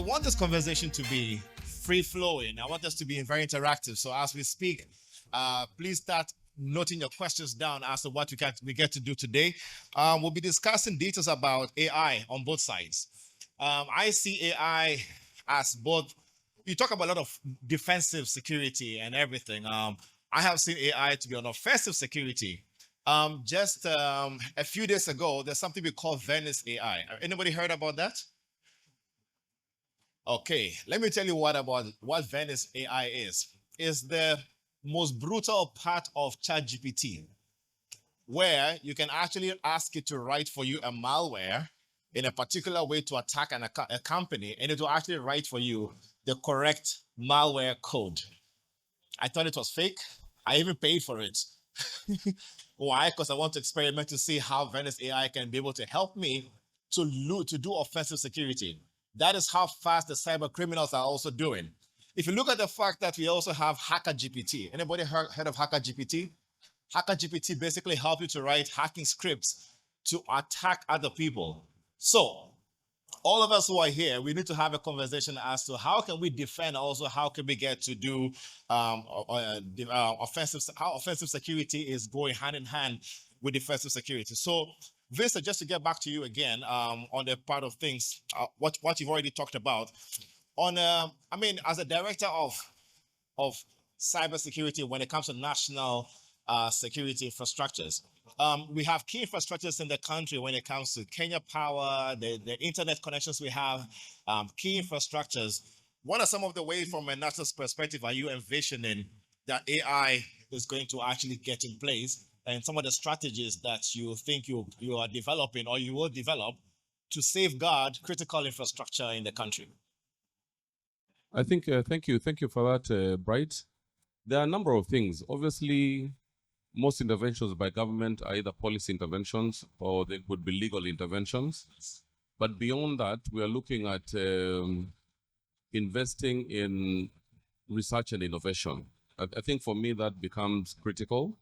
want this conversation to be free flowing. I want us to be very interactive. So as we speak, please start noting your questions down as to what we get to do today. We'll be discussing details about AI on both sides. I see AI as both. You talk about a lot of defensive security and everything. I have seen AI to be on offensive security. Just a few days ago, there's something we call Venice AI. Anybody heard about that? Okay, let me tell you what Venice AI is. It's the most brutal part of ChatGPT, where you can actually ask it to write for you a malware in a particular way to attack a company, and it will actually write for you the correct malware code. I thought it was fake. I even paid for it. Why? Because I want to experiment to see how Venice AI can be able to help me to do offensive security. That is how fast the cyber criminals are also doing. If you look at the fact that we also have Hacker GPT, anybody heard of Hacker GPT? Hacker GPT basically helps you to write hacking scripts to attack other people. So all of us who are here, we need to have a conversation as to how can we defend, also how can we get to do offensive security is going hand in hand with defensive security. So Vista, just to get back to you again on the part of things, what you've already talked about on, as a director of cybersecurity when it comes to national security infrastructures. We have key infrastructures in the country when it comes to Kenya Power, the internet connections we have, key infrastructures. What are some of the ways from a national perspective are you envisioning that AI is going to actually get in place, and some of the strategies that you think you are developing or you will develop to safeguard critical infrastructure in the country? I think, thank you for that, Bright. There are a number of things. Obviously, most interventions by government are either policy interventions or they could be legal interventions. But beyond that, we are looking at investing in research and innovation. I think for me that becomes critical.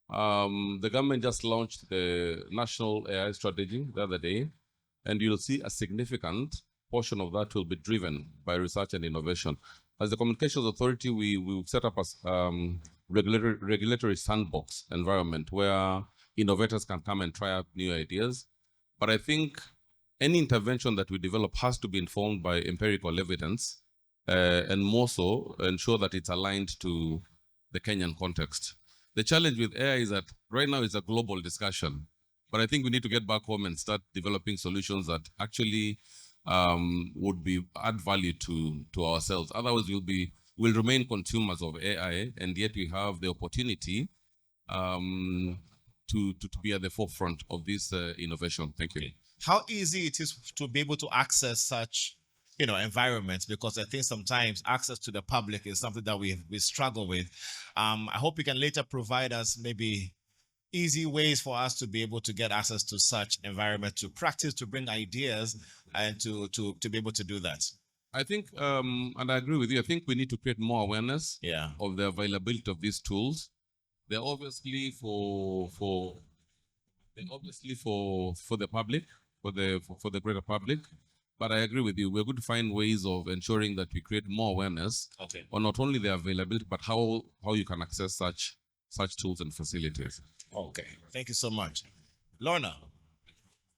The government just launched the National AI Strategy the other day, and you'll see a significant portion of that will be driven by research and innovation. As the Communications Authority, we set up a regulatory sandbox environment where innovators can come and try out new ideas. But I think any intervention that we develop has to be informed by empirical evidence, and more so ensure that it's aligned to the Kenyan context. The challenge with AI is that right now it's a global discussion, but I think we need to get back home and start developing solutions that actually would add value to ourselves. Otherwise, we'll remain consumers of AI, and yet we have the opportunity to be at the forefront of this innovation. Thank you. How easy it is to be able to access such environments, because I think sometimes access to the public is something that we struggle with. I hope you can later provide us maybe easy ways for us to be able to get access to such environment, to practice, to bring ideas, and to be able to do that. I think, and I agree with you, I think we need to create more awareness of the availability of these tools. They're obviously for the public, for the greater public. But I agree with you. We're going to find ways of ensuring that we create more awareness on not only the availability, but how you can access such tools and facilities. Okay, thank you so much. Lorna,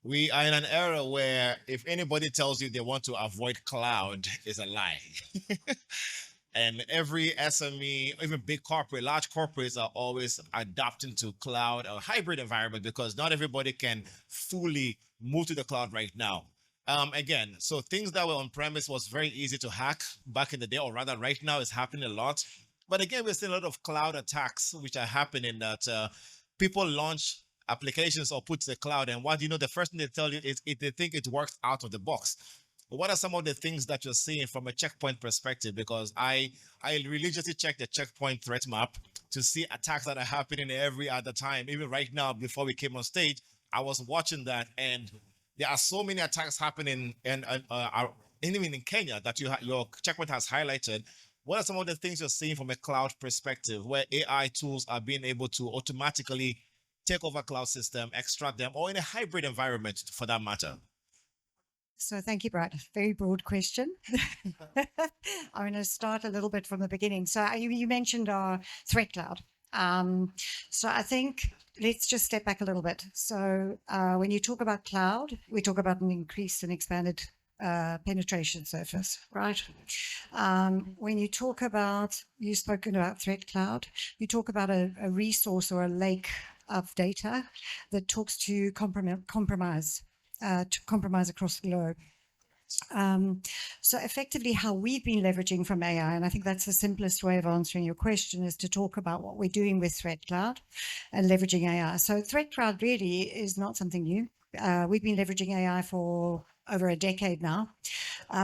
we are in an era where if anybody tells you they want to avoid cloud, is a lie. And every SME, even big corporate, large corporates are always adapting to cloud or hybrid environment because not everybody can fully move to the cloud right now. Again, so things that were on premise was very easy to hack back in the day, or rather right now is happening a lot. But again, we're seeing a lot of cloud attacks, which are happening that people launch applications or put to the cloud. And the first thing they tell you is they think it works out of the box. What are some of the things that you're seeing from a checkpoint perspective? Because I religiously check the checkpoint threat map to see attacks that are happening every other time. Even right now, before we came on stage, I was watching that, and there are so many attacks happening, and even in Kenya that your checkpoint has highlighted. What are some of the things you're seeing from a cloud perspective, where AI tools are being able to automatically take over cloud system, extract them, or in a hybrid environment for that matter? So thank you, Brad. Very broad question. I'm going to start a little bit from the beginning. So you mentioned our threat cloud. So I think let's just step back a little bit. So when you talk about cloud, we talk about an increased and expanded penetration surface, right? When you talk about, you've spoken about threat cloud, you talk about a resource or a lake of data that talks to compromise across the globe. So effectively how we've been leveraging from AI, and I think that's the simplest way of answering your question, is to talk about what we're doing with Threat Cloud and leveraging AI. So Threat Cloud really is not something new. We've been leveraging AI for over a decade now.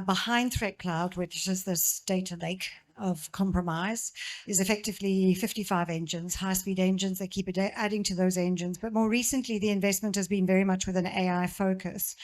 Behind Threat Cloud, which is this data lake of compromise, is effectively 55 engines, high-speed engines. They keep adding to those engines. But more recently, the investment has been very much with an AI focus.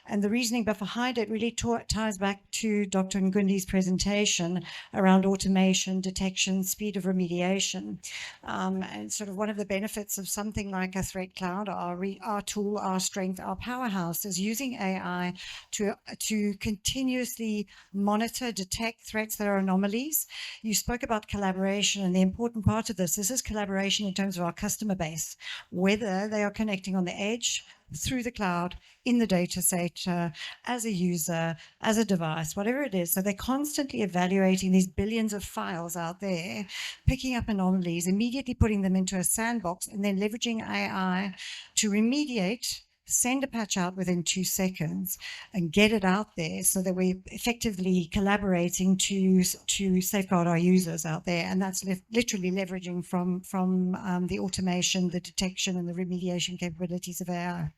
And the reasoning behind it really ties back to Dr. Ngundi's presentation around automation, detection, speed of remediation. And sort of one of the benefits of something like a Threat Cloud, our tool, our strength, our powerhouse, is using AI to continuously monitor, detect threats that are anomalies. You spoke about collaboration, and the important part of this is collaboration in terms of our customer base, whether they are connecting on the edge, through the cloud, in the data center, as a user, as a device, whatever it is. So they're constantly evaluating these billions of files out there, picking up anomalies, immediately putting them into a sandbox, and then leveraging AI to remediate, send a patch out within 2 seconds and get it out there so that we're effectively collaborating to safeguard our users out there. And that's literally leveraging from the automation, the detection and the remediation capabilities of AI.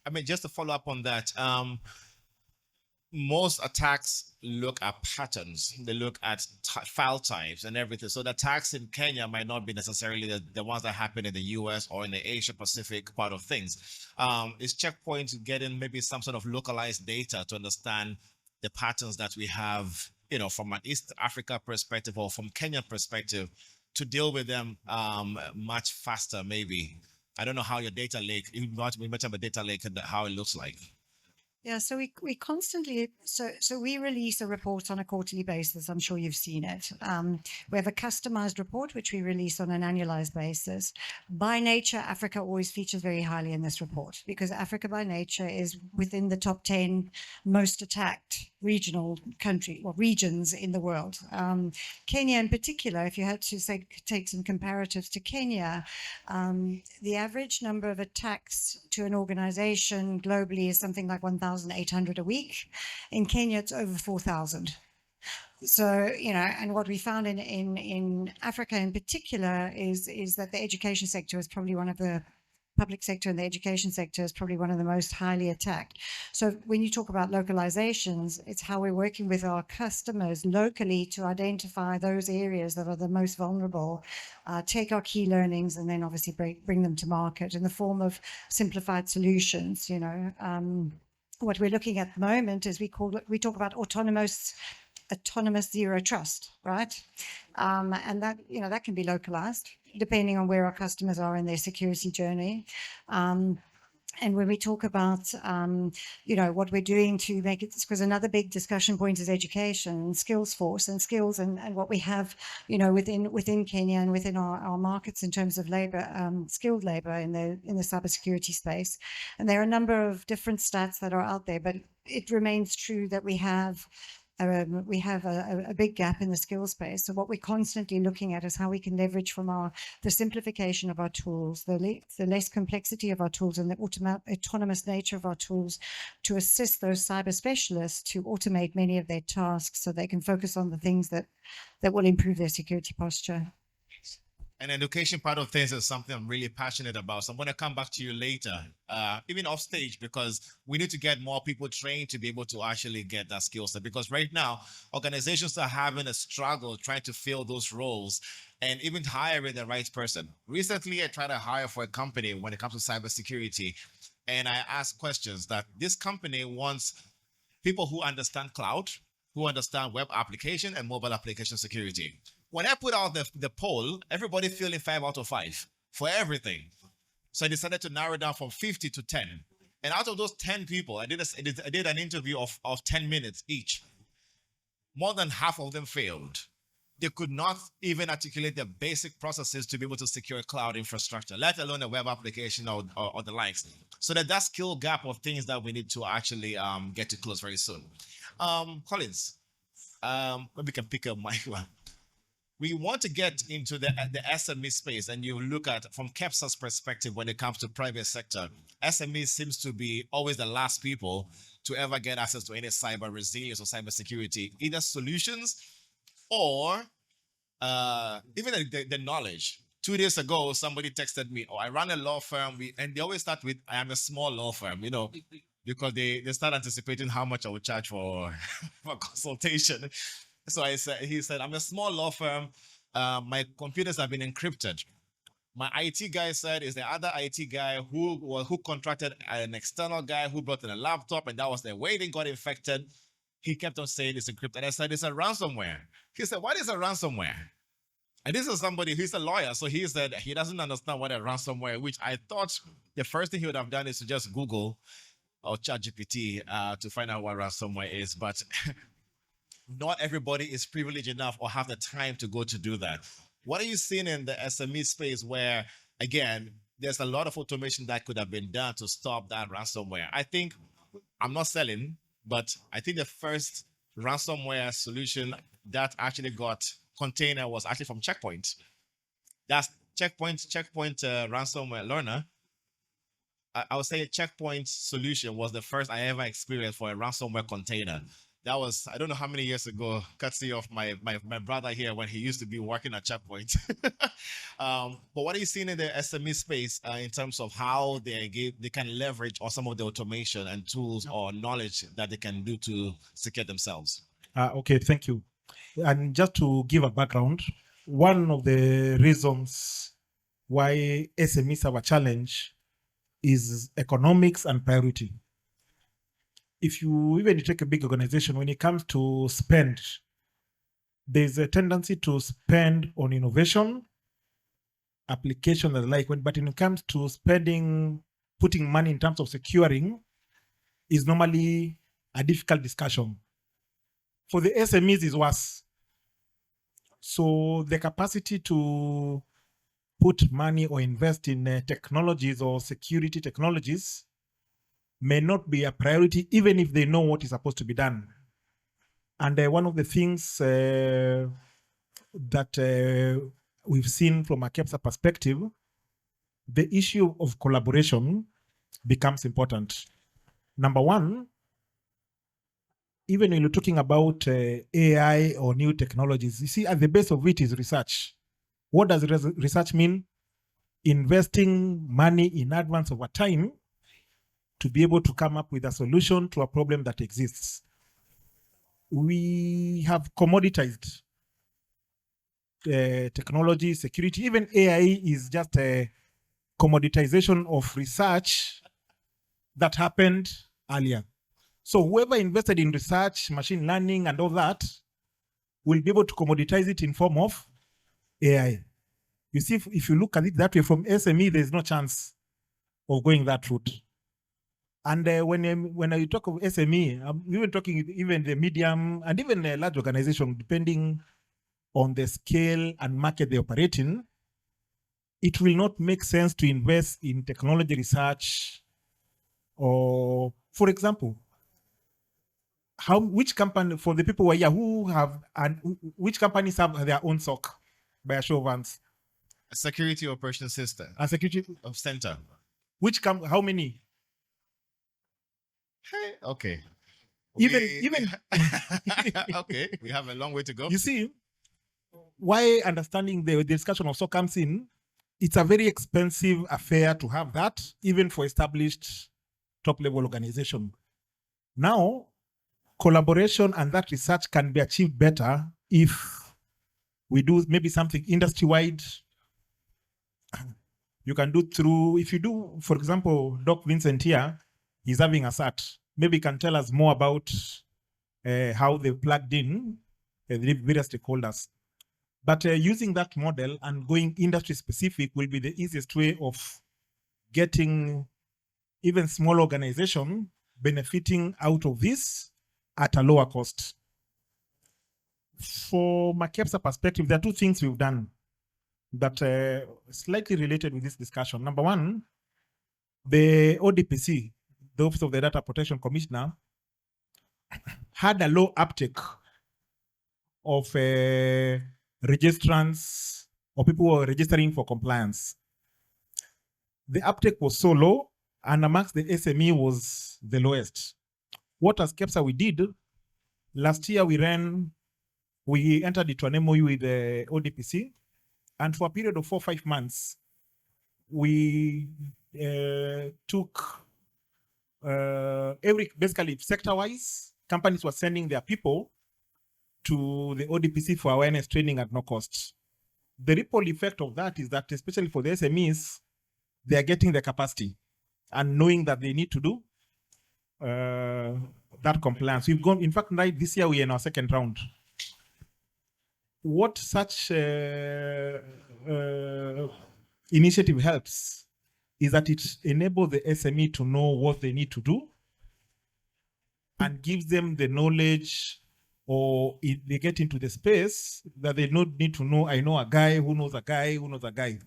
I mean, just to follow up on that, most attacks look at patterns. They look at file types and everything. So the attacks in Kenya might not be necessarily the ones that happen in the US or in the Asia Pacific part of things. Is Checkpoint getting maybe some sort of localized data to understand the patterns that we have, you know, from an East Africa perspective or from Kenya perspective, to deal with them much faster, maybe? I don't know how your data lake, you mentioned a data lake and how it looks like. Yeah, so we constantly, so we release a report on a quarterly basis. I'm sure you've seen it. We have a customized report, which we release on an annualized basis. By nature, Africa always features very highly in this report because Africa by nature is within the top 10 most attacked regional regions in the world. Kenya in particular, if you had to say, take some comparatives to Kenya, the average number of attacks to an organization globally is something like 1,800 a week. In Kenya, it's over 4,000. So, you know, and what we found in Africa in particular is that the education sector is probably one of the public sector, and the education sector is probably one of the most highly attacked. So when you talk about localizations, it's how we're working with our customers locally to identify those areas that are the most vulnerable, take our key learnings, and then obviously bring them to market in the form of simplified solutions. You know, what we're looking at the moment is we talk about autonomous zero trust, right? And that, you know, that can be localized depending on where our customers are in their security journey. And when we talk about, you know, what we're doing to make it, because another big discussion point is education and skills force and skills and what we have, you know, within Kenya and within our markets in terms of labor, skilled labor in the cybersecurity space. And there are a number of different stats that are out there, but it remains true that we have a big gap in the skill space. So what we're constantly looking at is how we can leverage from the simplification of our tools, the less complexity of our tools, and the autonomous nature of our tools to assist those cyber specialists to automate many of their tasks so they can focus on the things that will improve their security posture. And education part of things is something I'm really passionate about. So I'm going to come back to you later, even off stage, because we need to get more people trained to be able to actually get that skill set. Because right now, organizations are having a struggle trying to fill those roles and even hiring the right person. Recently, I tried to hire for a company when it comes to cybersecurity, and I asked questions that this company wants people who understand cloud, who understand web application and mobile application security. When I put out the poll, everybody feeling 5 out of 5 for everything. So I decided to narrow down from 50 to 10. And out of those 10 people, I did an interview of 10 minutes each. More than half of them failed. They could not even articulate the basic processes to be able to secure cloud infrastructure, let alone a web application or the likes. So that skill gap of things that we need to actually get to close very soon. Collins, maybe we can pick up my one. We want to get into the SME space, and you look at from KEPSA's perspective when it comes to private sector, SME seems to be always the last people to ever get access to any cyber resilience or cyber security, either solutions or even the knowledge. 2 days ago, somebody texted me, "Oh, I run a law firm," and they always start with, "I am a small law firm," because they start anticipating how much I would charge for for consultation. So he said, "I'm a small law firm. My computers have been encrypted." My IT guy said, "Is the other IT guy who contracted an external guy who brought in a laptop, and that was the way they got infected." He kept on saying it's encrypted. And I said, "It's a ransomware." He said, "What is a ransomware?" And this is somebody who's a lawyer, so he said he doesn't understand what a ransomware, which I thought the first thing he would have done is to just Google or ChatGPT to find out what ransomware is. But not everybody is privileged enough or have the time to go to do that. What are you seeing in the SME space where, again, there's a lot of automation that could have been done to stop that ransomware? I think, I'm not selling, but I think the first ransomware solution that actually got container was actually from Checkpoint. That's Checkpoint ransomware learner. I would say Checkpoint solution was the first I ever experienced for a ransomware container. That was, I don't know how many years ago, courtesy of my brother here when he used to be working at Checkpoint. But what are you seeing in the SME space in terms of how they can leverage on some of the automation and tools or knowledge that they can do to secure themselves? Okay, thank you. And just to give a background, one of the reasons why SMEs have a challenge is economics and priority. If you take a big organization, when it comes to spend, there's a tendency to spend on innovation, application and the like. But when it comes to spending, putting money in terms of securing, is normally a difficult discussion. For the SMEs is worse. So the capacity to put money or invest in technologies or security technologies may not be a priority, even if they know what is supposed to be done. And one of the things that we've seen from a KEPSA perspective, the issue of collaboration becomes important. Number one, even when you're talking about AI or new technologies, you see at the base of it is research. What does research mean? Investing money in advance over time to be able to come up with a solution to a problem that exists. We have commoditized technology, security. Even AI is just a commoditization of research that happened earlier. So whoever invested in research, machine learning, and all that will be able to commoditize it in form of AI. You see, if you look at it that way from SME, there's no chance of going that route. And when I talk of SME, I'm even talking even the medium and even a large organization, depending on the scale and market they operate in, it will not make sense to invest in technology research. Or, for example, which company, for the people who have, and which companies have their own SOC by a show of hands? A security operation system. A security of center. How many? Okay. Even okay, we have a long way to go. You see, why understanding the discussion of SOC comes in, it's a very expensive affair to have that, even for established top-level organization. Now, collaboration and that research can be achieved better if we do maybe something industry-wide. You can do through, if you do, for example, Doc Vincent here, he's having a SAT. Maybe he can tell us more about how they plugged in the various stakeholders. But using that model and going industry specific will be the easiest way of getting even small organization benefiting out of this at a lower cost. From a KEPSA perspective, there are two things we've done that are slightly related with this discussion. Number one, the ODPC, the Office of the Data Protection Commissioner, had a low uptake of registrants or people who are registering for compliance. The uptake was so low, and amongst the SME was the lowest. What as KEPSA we did, last year we entered into an MOU with the ODPC, and for a period of 4 or 5 months, we took basically sector-wise, companies were sending their people to the ODPC for awareness training at no cost. The ripple effect of that is that, especially for the SMEs, they are getting the capacity and knowing that they need to do that compliance. We've gone, in fact, right this year we are in our second round. What such initiative helps is that it enables the SME to know what they need to do and gives them the knowledge, or if they get into the space that they don't need to know, I know a guy who knows a guy who knows a guy.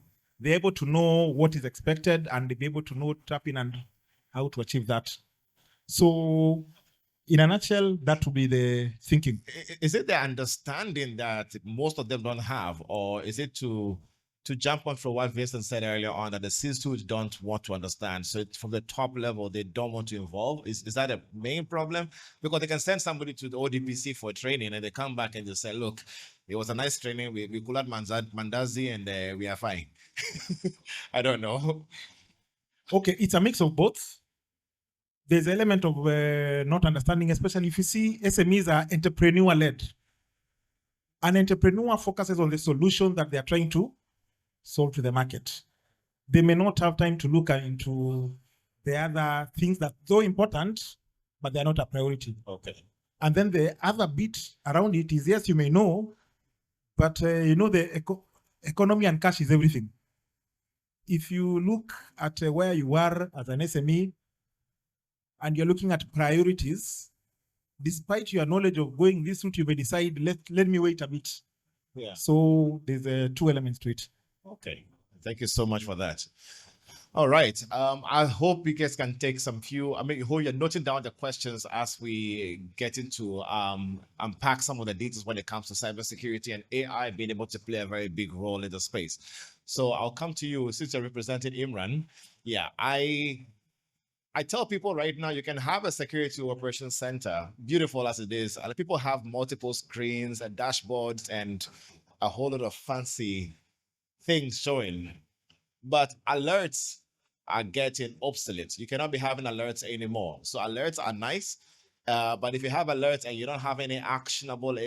They're able to know what is expected, and they'll be able to know, tap in and how to achieve that. So in a nutshell, that would be the thinking. Is it the understanding that most of them don't have, or is it to jump on from what Vincent said earlier on, that the C-suite don't want to understand? So from the top level, they don't want to involve. Is that a main problem? Because they can send somebody to the ODPC for training, and they come back and they say, look, it was a nice training. We could have Mandazi, and we are fine. I don't know. Okay, it's a mix of both. There's an element of not understanding, especially if you see SMEs are entrepreneur-led. An entrepreneur focuses on the solution that they are trying to solve to the market. They may not have time to look into the other things that are so important, but they're not a priority. Okay. And then the other bit around it is, yes, you may know, but the economy and cash is everything. If you look at where you are as an SME and you're looking at priorities, despite your knowledge of going this route, you may decide, let me wait a bit. Yeah. So there's two elements to it. Okay. Thank you so much for that. All right. I hope you guys can take some few. I mean, you're noting down the questions as we get into unpack some of the details when it comes to cybersecurity and AI being able to play a very big role in the space. So I'll come to you since you're representing Imran. Yeah, I tell people right now, you can have a security operations center, beautiful as it is. And people have multiple screens and dashboards and a whole lot of fancy things showing, but alerts are getting obsolete. You cannot be having alerts anymore. So alerts are nice, but if you have alerts and you don't have any actionable,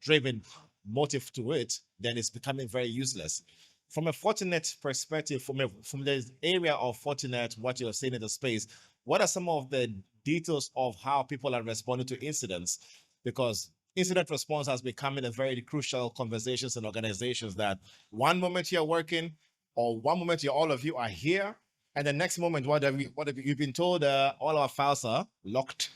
driven motive to it, then it's becoming very useless. From a Fortinet perspective, from the area of Fortinet, what you're seeing in the space, what are some of the details of how people are responding to incidents? Because incident response has become a very crucial conversations in organizations, that one moment you're working, or one moment all of you are here, and the next moment, what have you've been told? All our files are locked.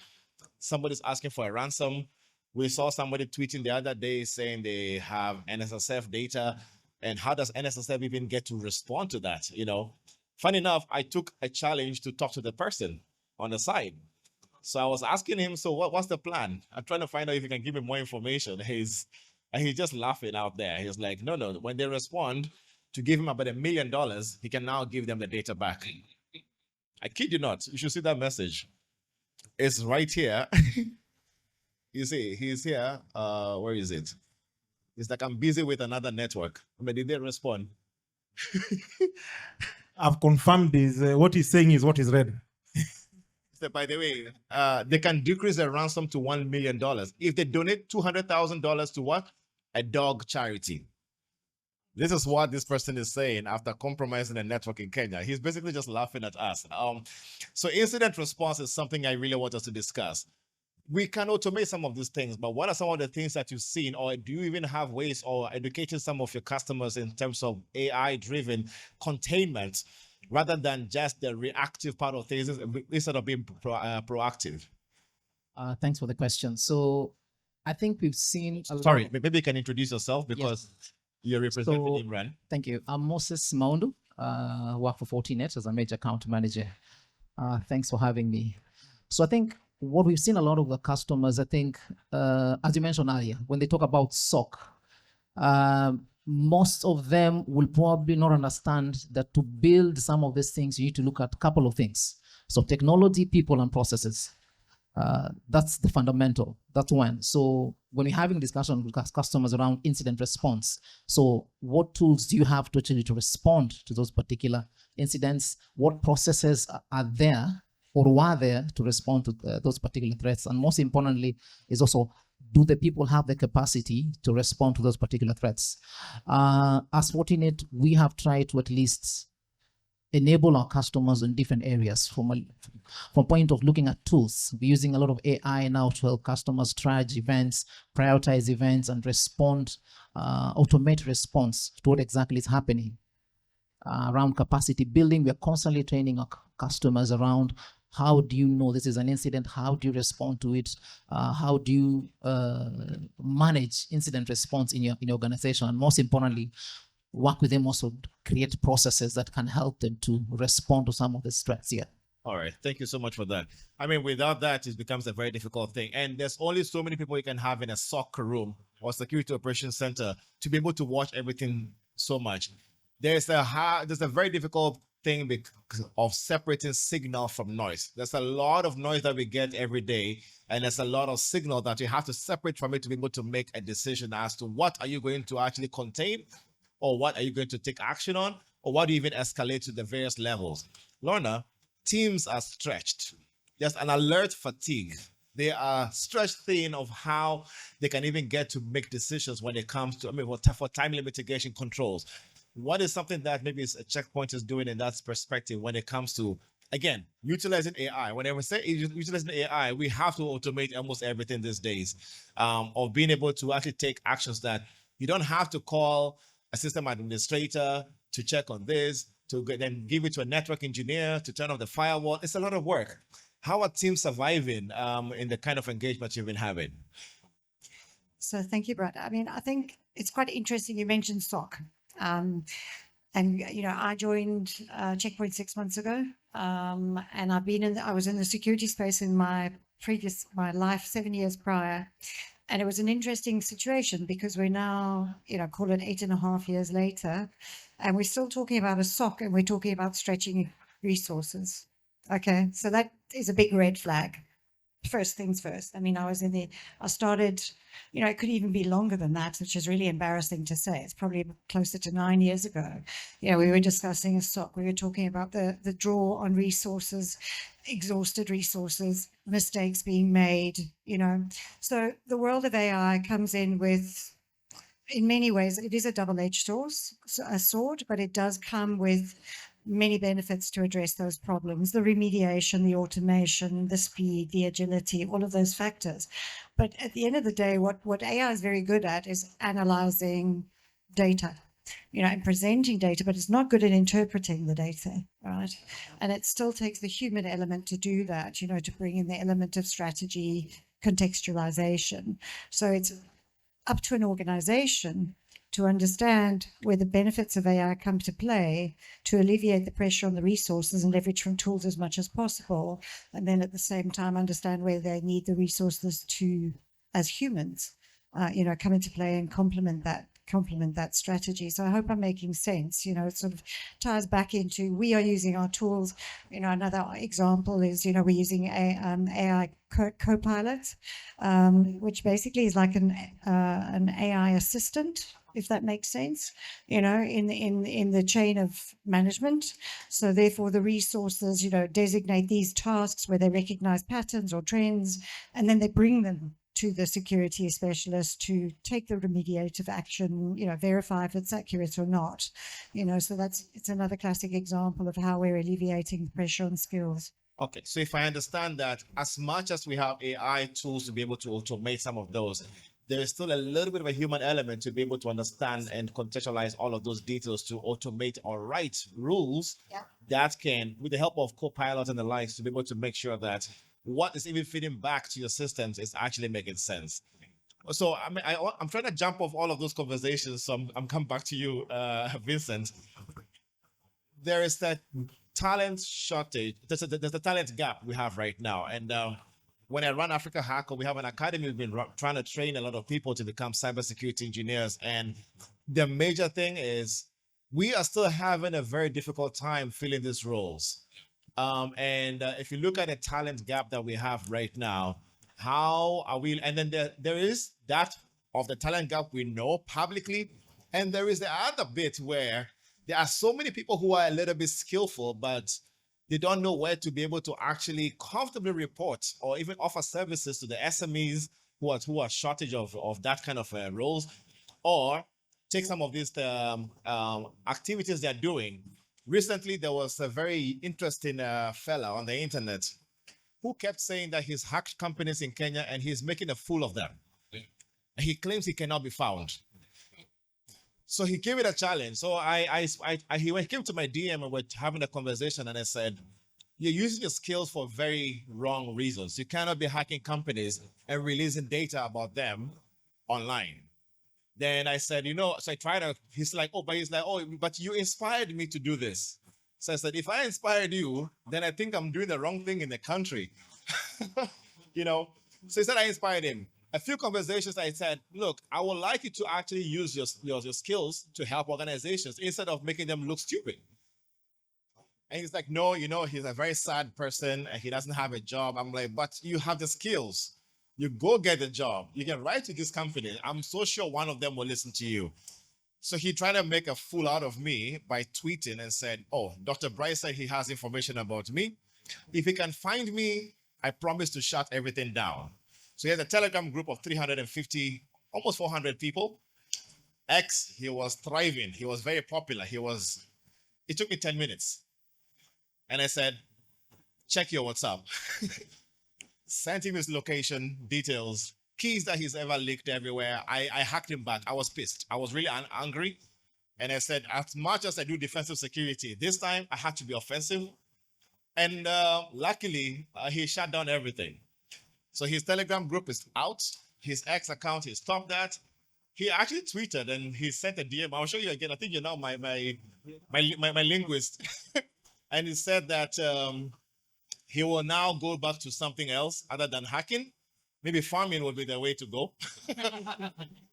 Somebody's asking for a ransom. We saw somebody tweeting the other day saying they have NSSF data. And how does NSSF even get to respond to that? Funny enough, I took a challenge to talk to the person on the side. So I was asking him, so what's the plan? I'm trying to find out if he can give me more information. He's just laughing out there. He's like, no. When they respond to give him about $1 million, he can now give them the data back. I kid you not. You should see that message. It's right here. You see, he's here. Where is it? It's like, I'm busy with another network. Did they respond? I've confirmed this. What he's saying is what is read. So, by the way, they can decrease the ransom to $1 million if they donate $200,000 to what? A dog charity. This is what this person is saying after compromising the network in Kenya. He's basically just laughing at us. So incident response is something I really want us to discuss. We can automate some of these things, but what are some of the things that you've seen, or do you even have ways or educating some of your customers in terms of AI-driven containment rather than just the reactive part of things instead of being proactive? Thanks for the question. So I think we've seen a Sorry, lot. maybe you can introduce yourself because you're representing So- Imran. Thank you. I'm Moses Maundu, work for Fortinet as a major account manager. Thanks for having me. So I think what we've seen a lot of the customers, I think, as you mentioned earlier, when they talk about SOC, most of them will probably not understand that to build some of these things, you need to look at a couple of things. So technology, people, and processes. That's the fundamental. That's one. So when you're having discussion with customers around incident response, so what tools do you have to actually to respond to those particular incidents? What processes are there or were there to respond to those particular threats? And most importantly, is also, do the people have the capacity to respond to those particular threats? As Fortinet, we have tried to at least enable our customers in different areas from point of looking at tools. We're using a lot of AI now to help customers triage events, prioritize events, and respond, automate response to what exactly is happening. Around capacity building, we are constantly training our customers around how do you know this is an incident? How do you respond to it? How do you manage incident response in your organization? And most importantly, work with them also to create processes that can help them to respond to some of the threats here. All right. Thank you so much for that. I mean, without that, it becomes a very difficult thing. And there's only so many people you can have in a SOC room or security operations center to be able to watch everything so much. There's a very difficult thing because of separating signal from noise. There's a lot of noise that we get every day, and there's a lot of signal that you have to separate from it to be able to make a decision as to what are you going to actually contain, or what are you going to take action on, or what do you even escalate to the various levels. Lorna, teams are stretched. There's an alert fatigue. They are stretched thin of how they can even get to make decisions when it comes to, for timely mitigation controls. What is something that maybe a Checkpoint is doing in that perspective when it comes to, again, utilizing AI? Whenever we say utilizing AI, we have to automate almost everything these days, of being able to actually take actions that you don't have to call a system administrator to check on this, to then give it to a network engineer to turn off the firewall. It's a lot of work. How are teams surviving in the kind of engagement you've been having? So thank you, Brad. I mean, I think it's quite interesting you mentioned SOC. And, I joined Checkpoint 6 months ago, and I was in the security space in my life 7 years prior. And it was an interesting situation because we're now, call it 8.5 years later, and we're still talking about a SOC and we're talking about stretching resources. Okay, so that is a big red flag. First things first. I mean, I started, it could even be longer than that, which is really embarrassing to say. It's probably closer to 9 years ago. We were discussing a SOC. We were talking about the draw on resources, exhausted resources, mistakes being made, So the world of AI comes in with, in many ways, it is a double-edged sword, but it does come with many benefits to address those problems, the remediation, the automation, the speed, the agility, all of those factors. But at the end of the day, what AI is very good at is analyzing data, and presenting data, but it's not good at interpreting the data, right? And it still takes the human element to do that, to bring in the element of strategy, contextualization. So it's up to an organization to understand where the benefits of AI come to play to alleviate the pressure on the resources and leverage from tools as much as possible. And then at the same time, understand where they need the resources to, as humans, come into play and complement that strategy. So I hope I'm making sense. It sort of ties back into, we are using our tools. Another example is, we're using AI Copilot, which basically is like an AI assistant, if that makes sense, in the chain of management. So therefore the resources, designate these tasks where they recognize patterns or trends, and then they bring them to the security specialist to take the remediative action, verify if it's accurate or not. So it's another classic example of how we're alleviating pressure on skills. Okay, so if I understand that, as much as we have AI tools to be able to automate some of those, there is still a little bit of a human element to be able to understand and contextualize all of those details to automate or write rules that can, with the help of co-pilot and the likes, to be able to make sure that what is even feeding back to your systems is actually making sense. So I mean, I'm trying to jump off all of those conversations. So I'm coming back to you, Vincent. There is that talent shortage. There's a talent gap we have right now. And when I run Africa Hacker, we have an academy. We've been trying to train a lot of people to become cybersecurity engineers. And the major thing is we are still having a very difficult time filling these roles. And if you look at the talent gap that we have right now, how are we? And then there is that of the talent gap we know publicly. And there is the other bit where there are so many people who are a little bit skillful, but they don't know where to be able to actually comfortably report or even offer services to the SMEs who are shortage of that kind of roles, or take some of these activities they're doing. Recently, there was a very interesting fella on the internet who kept saying that he's hacked companies in Kenya and he's making a fool of them. And he claims he cannot be found. So he gave it a challenge. So he came to my DM and we're having a conversation, and I said, you're using your skills for very wrong reasons. You cannot be hacking companies and releasing data about them online. Then I said, so I tried to, he's like, but you inspired me to do this. So I said, if I inspired you, then I think I'm doing the wrong thing in the country. So he said I inspired him. A few conversations, I said, look, I would like you to actually use your skills to help organizations instead of making them look stupid. And he's like, no, he's a very sad person and he doesn't have a job. I'm like, but you have the skills. You go get the job. You can write to this company. I'm so sure one of them will listen to you. So he tried to make a fool out of me by tweeting and said, oh, Dr. Bryce said he has information about me. If he can find me, I promise to shut everything down. So he has a Telegram group of 350, almost 400 people. X, he was thriving. He was very popular. It took me 10 minutes. And I said, check your WhatsApp. Sent him his location, details, keys that he's ever leaked everywhere. I hacked him back. I was pissed. I was really angry. And I said, as much as I do defensive security, this time I had to be offensive. And luckily, he shut down everything. So his Telegram group is out. His X account, he stopped that. He actually tweeted and he sent a DM. I'll show you again. I think you know my linguist. And he said that he will now go back to something else other than hacking. Maybe farming would be the way to go.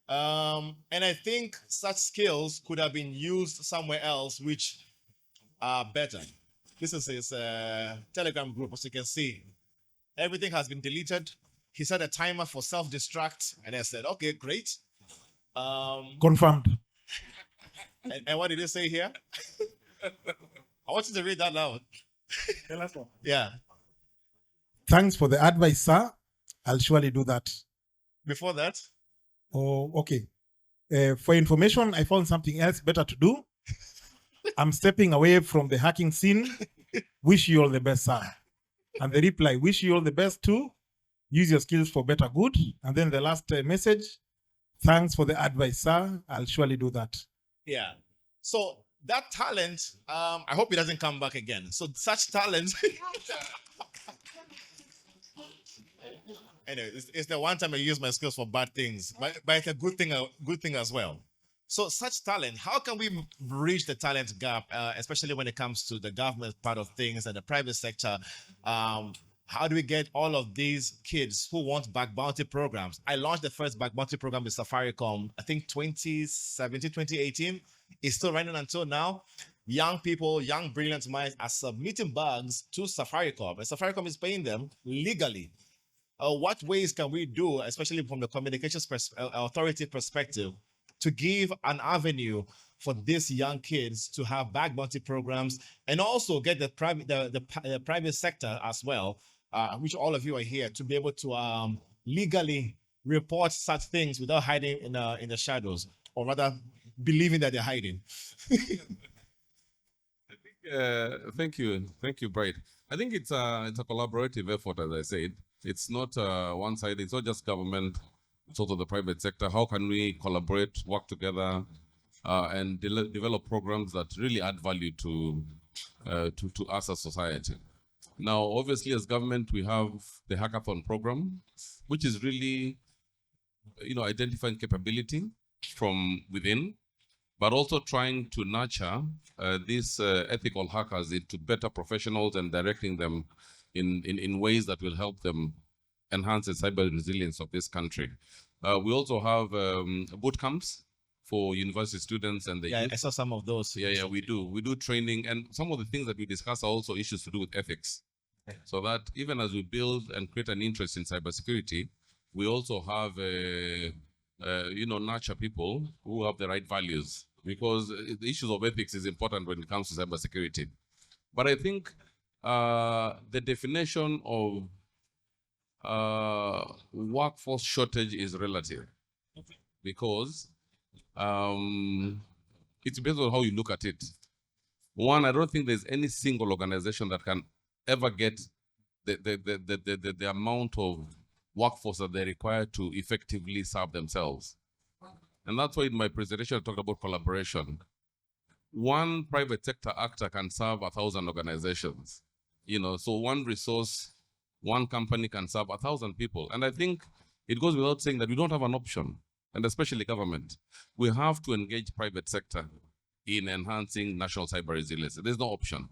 And I think such skills could have been used somewhere else, which are better. This is his Telegram group, as you can see. Everything has been deleted. He set a timer for self-destruct, and I said, okay, great. Confirmed. And what did he say here? I want you to read that loud. Yeah. Thanks for the advice, sir. I'll surely do that. Before that? Oh, okay. For information, I found something else better to do. I'm stepping away from the hacking scene. Wish you all the best, sir. And the reply, wish you all the best too. Use your skills for better good. And then the last message, thanks for the advice, sir. I'll surely do that. Yeah. So that talent, I hope it doesn't come back again. So such talent. Anyway, it's the one time I use my skills for bad things, but it's a good thing as well. So such talent, how can we bridge the talent gap, especially when it comes to the government part of things and the private sector? How do we get all of these kids who want back bounty programs? I launched the first back bounty program with Safaricom, I think 2017, 2018. It's still running until now. Young people, young brilliant minds are submitting bugs to Safaricom, and Safaricom is paying them legally. What ways can we do, especially from the communications authority perspective, to give an avenue for these young kids to have back bounty programs, and also get the private sector as well, which all of you are here, to be able to legally report such things without hiding in the shadows, or rather believing that they're hiding. Thank you, Bright. I think it's a collaborative effort, as I said. It's not one-sided. It's not just government. It's also the private sector. How can we collaborate, work together, and develop programs that really add value to to us as society. Now, obviously, as government, we have the hackathon program, which is really, identifying capability from within, but also trying to nurture these ethical hackers into better professionals and directing them in ways that will help them enhance the cyber resilience of this country. We also have boot camps for university students and the Yeah, youth. I saw some of those. Yeah, we do. We do training, and some of the things that we discuss are also issues to do with ethics. So that even as we build and create an interest in cybersecurity, we also have, nurture people who have the right values, because the issues of ethics is important when it comes to cybersecurity. But I think the definition of workforce shortage is relative, because it's based on how you look at it. One, I don't think there's any single organization that can ever get the amount of workforce that they require to effectively serve themselves. And that's why in my presentation I talked about collaboration. One private sector actor can serve 1,000 organizations. So one resource, one company can serve 1,000 people. And I think it goes without saying that we don't have an option, and especially government. We have to engage private sector in enhancing national cyber resilience. There's no option.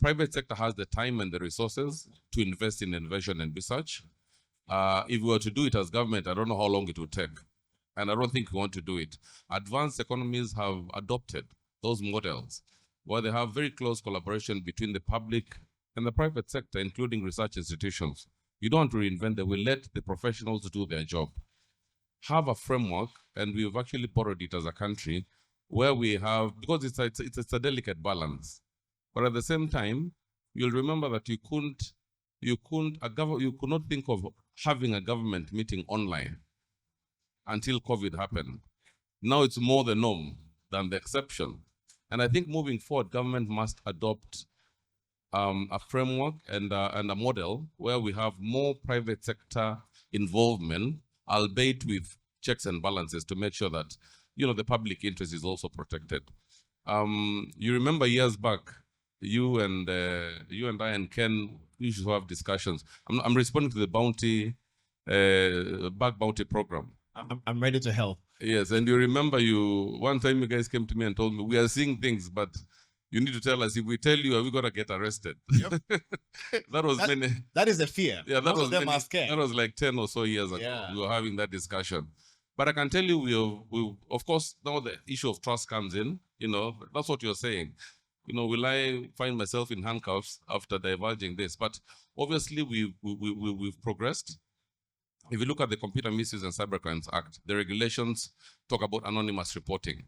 Private sector has the time and the resources to invest in innovation and research. If we were to do it as government, I don't know how long it would take. And I don't think we want to do it. Advanced economies have adopted those models where they have very close collaboration between the public and the private sector, including research institutions. You don't reinvent them. We let the professionals do their job. Have a framework, and we've actually borrowed it as a country, where we have, because it's a delicate balance. But at the same time, you'll remember that you could not think of having a government meeting online until COVID happened. Now it's more the norm than the exception. And I think moving forward, government must adopt a framework and a model where we have more private sector involvement, albeit with checks and balances, to make sure that the public interest is also protected. You remember years back, you and I and Ken used to have discussions. I'm responding to the bug bounty program. I'm ready to help. Yes, and you remember one time you guys came to me and told me, we are seeing things, but you need to tell us. If we tell you, are we gonna get arrested? Yep. That is the fear. Yeah, Most of them are scared. That was like 10 or so years ago. Yeah. We were having that discussion. But I can tell you, we of course, now the issue of trust comes in. That's what you're saying. Will I find myself in handcuffs after divulging this? But obviously, we've progressed. If you look at the Computer Misuse and Cybercrimes Act, the regulations talk about anonymous reporting.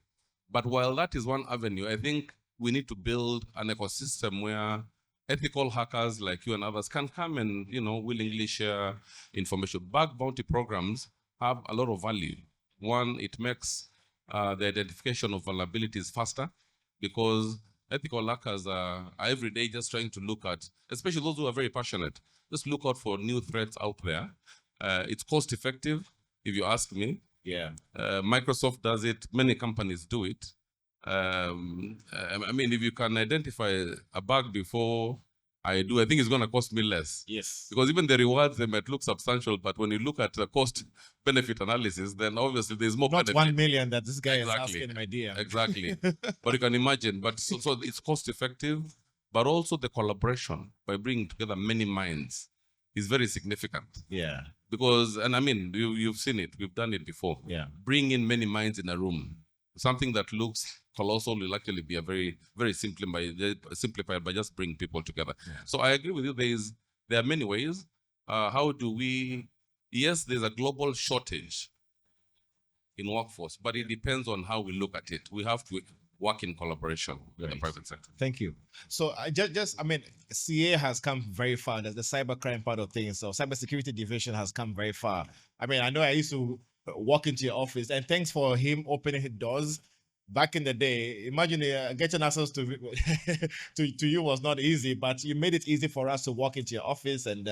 But while that is one avenue, I think we need to build an ecosystem where ethical hackers like you and others can come and, willingly share information. Bug bounty programs have a lot of value. One, it makes the identification of vulnerabilities faster, because ethical hackers are every day just trying to look at, especially those who are very passionate, just look out for new threats out there. It's cost effective, if you ask me. Yeah. Microsoft does it. Many companies do it. I mean, if you can identify a bug before I do, I think it's going to cost me less. Yes. Because even the rewards, they might look substantial, but when you look at the cost-benefit analysis, then obviously there's more Not benefit. 1 million that this guy Exactly. is asking, my dear. Exactly. But you can imagine. But so it's cost-effective, but also the collaboration by bringing together many minds is very significant. Yeah. Because, and I mean, you've seen it. We've done it before. Yeah. Bring in many minds in a room. Something that looks colossal will actually be a very, very simplified by just bringing people together. Yeah. So I agree with you. There are many ways. How do we? Yes, there's a global shortage in workforce, but it depends on how we look at it. We have to work in collaboration with the private sector. Thank you. So I mean, CA has come very far. There's the cybercrime part of things. So cybersecurity division has come very far. I mean, I know I used to walk into your office, and thanks for him opening his doors. Back in the day, imagine getting access to to you was not easy, but you made it easy for us to walk into your office and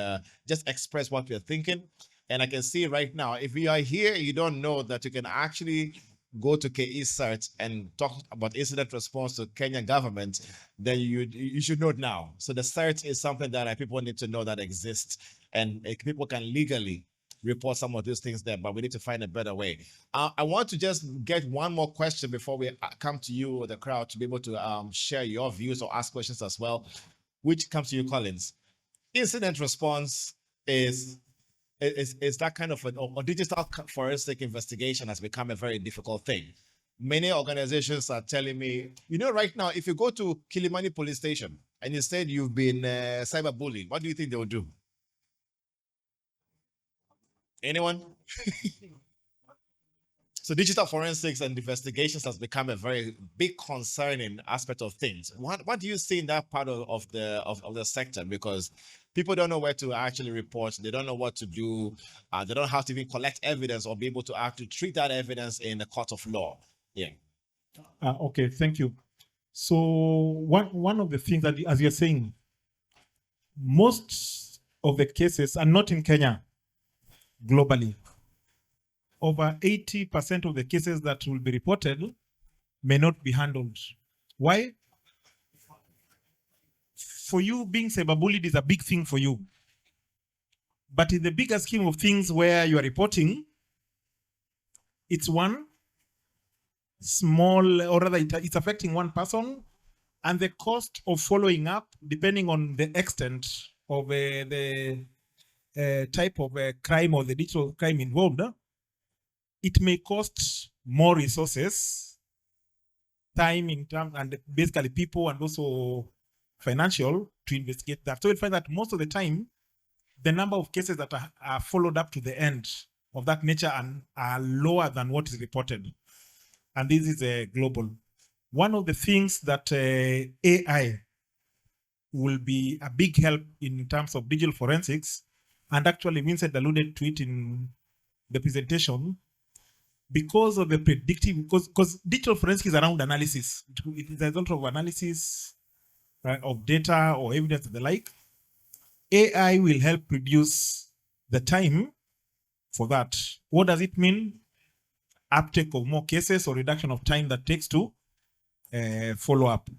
just express what we're thinking. And I can see right now, if you are here, you don't know that you can actually go to KE search and talk about incident response to Kenyan government, then you should know it now. So the search is something that people need to know that exists, and people can legally report some of these things there, but we need to find a better way. I want to just get one more question before we come to you, the crowd, to be able to share your views or ask questions as well, which comes to you, Collins. Incident response is that kind of or digital forensic investigation has become a very difficult thing. Many organizations are telling me, right now, if you go to Kilimani police station and you said you've been cyberbullied, what do you think they will do? Anyone? So digital forensics and investigations has become a very big concerning aspect of things. What do you see in that part of the sector? Because people don't know where to actually report. They don't know what to do. They don't have to even collect evidence or be able to actually treat that evidence in the court of law. Yeah. Okay, thank you. So one of the things that, as you're saying, most of the cases are not in Kenya, globally. Over 80% of the cases that will be reported may not be handled. Why? For you, being cyberbullied is a big thing for you. But in the bigger scheme of things where you are reporting, it's one small, or rather it's affecting one person, and the cost of following up, depending on the extent of the type of crime or the digital crime involved, it may cost more resources, time in terms, and basically people, and also financial, to investigate that. So you'll find that most of the time, the number of cases that are followed up to the end of that nature are lower than what is reported. And this is global. One of the things that AI will be a big help in terms of digital forensics, and actually Vincent alluded to it in the presentation, because of the predictive, because digital forensics is around analysis. It is a result of analysis of data or evidence and the like. AI will help reduce the time for that. What does it mean? Uptake of more cases or reduction of time that takes to follow up.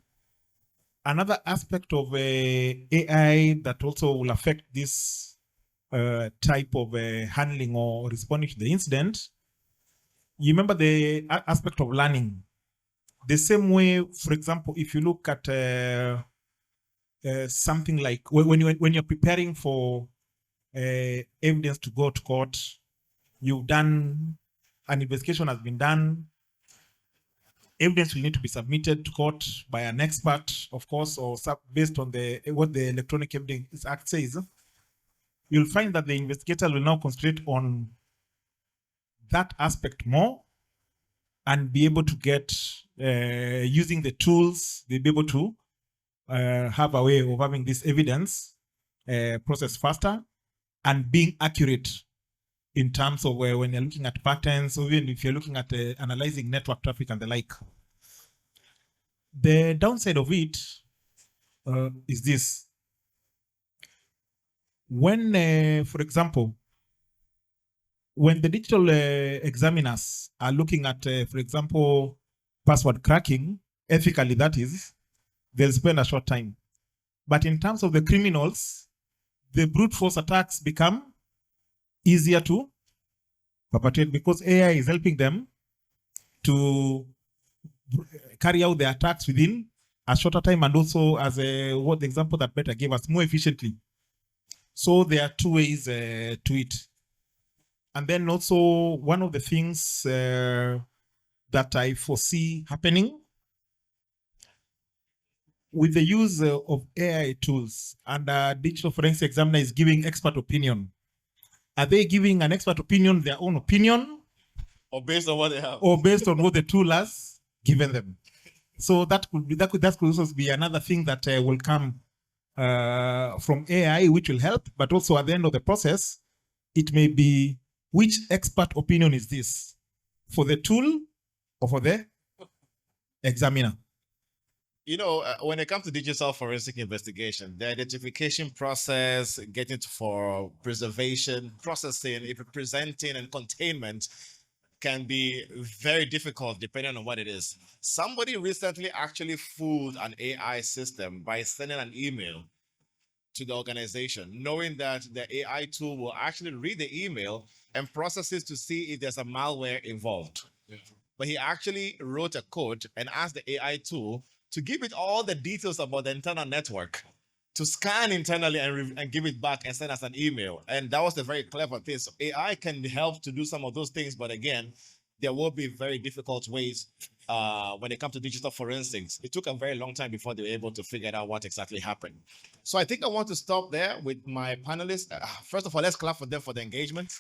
Another aspect of AI that also will affect this type of handling or responding to the incident, you remember the aspect of learning. The same way, for example, if you look at something like when you're preparing for evidence to go to court, you've done, an investigation has been done, evidence will need to be submitted to court by an expert, of course, or based on what the Electronic Evidence Act says. You'll find that the investigator will now concentrate on that aspect more and be able to get, using the tools, they'll be able to have a way of having this evidence processed faster and being accurate in terms of when you're looking at patterns, or even if you're looking at analyzing network traffic and the like. The downside of it is this. When, for example, when the digital examiners are looking at, for example, password cracking, ethically that is, they'll spend a short time. But in terms of the criminals, the brute force attacks become easier to perpetrate because AI is helping them to carry out the attacks within a shorter time, and also, as what the example that Beta gave us, more efficiently. So there are two ways to it. And then also one of the things that I foresee happening with the use of AI tools, and a digital forensic examiner is giving expert opinion. Are they giving an expert opinion their own opinion? Or based on what they have? Or based on what the tool has given them? So that could also be another thing that will come from AI, which will help, but also at the end of the process, it may be, which expert opinion is this? For the tool or for the examiner? When it comes to digital forensic investigation, the identification process, getting for preservation, processing, if presenting and containment, can be very difficult depending on what it is. Somebody recently actually fooled an AI system by sending an email to the organization, knowing that the AI tool will actually read the email and process it to see if there's a malware involved. But he actually wrote a code and asked the AI tool to give it all the details about the internal network, to scan internally and give it back and send us an email. And that was a very clever thing. So AI can help to do some of those things, but again, there will be very difficult ways when it comes to digital forensics. It took a very long time before they were able to figure out what exactly happened. So I think I want to stop there with my panelists. First of all, let's clap for them for the engagement.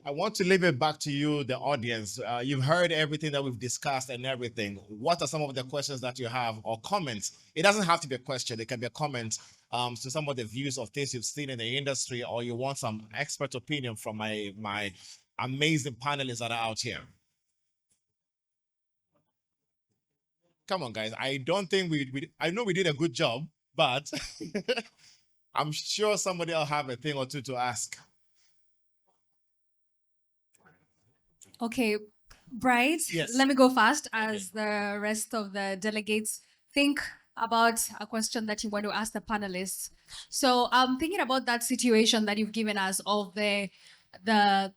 I want to leave it back to you, the audience. You've heard everything that we've discussed and everything. What are some of the questions that you have or comments? It doesn't have to be a question. It can be a comment to some of the views of things you've seen in the industry, or you want some expert opinion from my amazing panelists that are out here. Come on, guys. I don't think I know we did a good job, but I'm sure somebody will have a thing or two to ask. Okay, Bright, Yes. let me go fast as the rest of the delegates think about a question that you want to ask the panelists. So I'm thinking about that situation that you've given us of the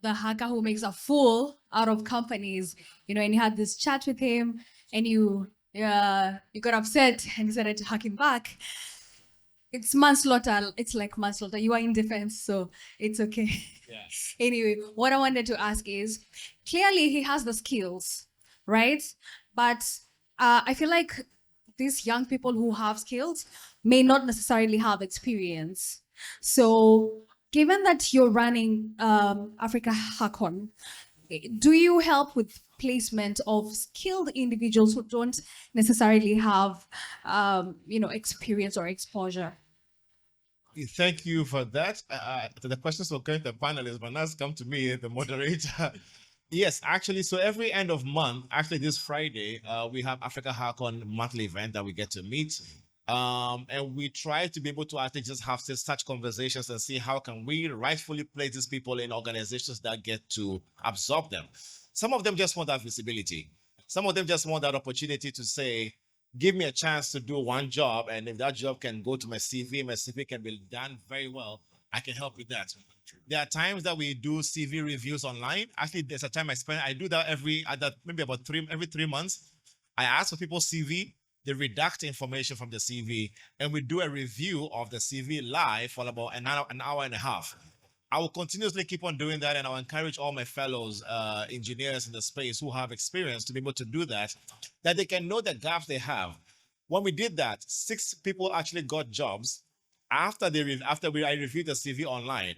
hacker who makes a fool out of companies, and you had this chat with him and you got upset and decided to hack him back. It's manslaughter. It's like manslaughter. You are in defense, so it's okay. Yeah. Anyway, what I wanted to ask is, clearly he has the skills, right? But I feel like these young people who have skills may not necessarily have experience. So given that you're running Africa Hackon, do you help with placement of skilled individuals who don't necessarily have experience or exposure? Thank you for that. The questions will come to the panelists, but now it's come to me, the moderator. Yes, actually, so every end of month, actually this Friday, we have Africa Hackon monthly event that we get to meet. And we try to be able to actually just have such conversations and see how can we rightfully place these people in organizations that get to absorb them. Some of them just want that visibility. Some of them just want that opportunity to say, give me a chance to do one job, and if that job can go to my CV can be done very well, I can help with that. There are times that we do CV reviews online. Actually, there's a time I do that every 3 months. I ask for people's CV, they redact information from the CV, and we do a review of the CV live for about an hour and a half. I will continuously keep on doing that, and I'll encourage all my fellows engineers in the space who have experience to be able to do that they can know the gaps they have. When we did that, 6 people actually got jobs after I reviewed the CV online,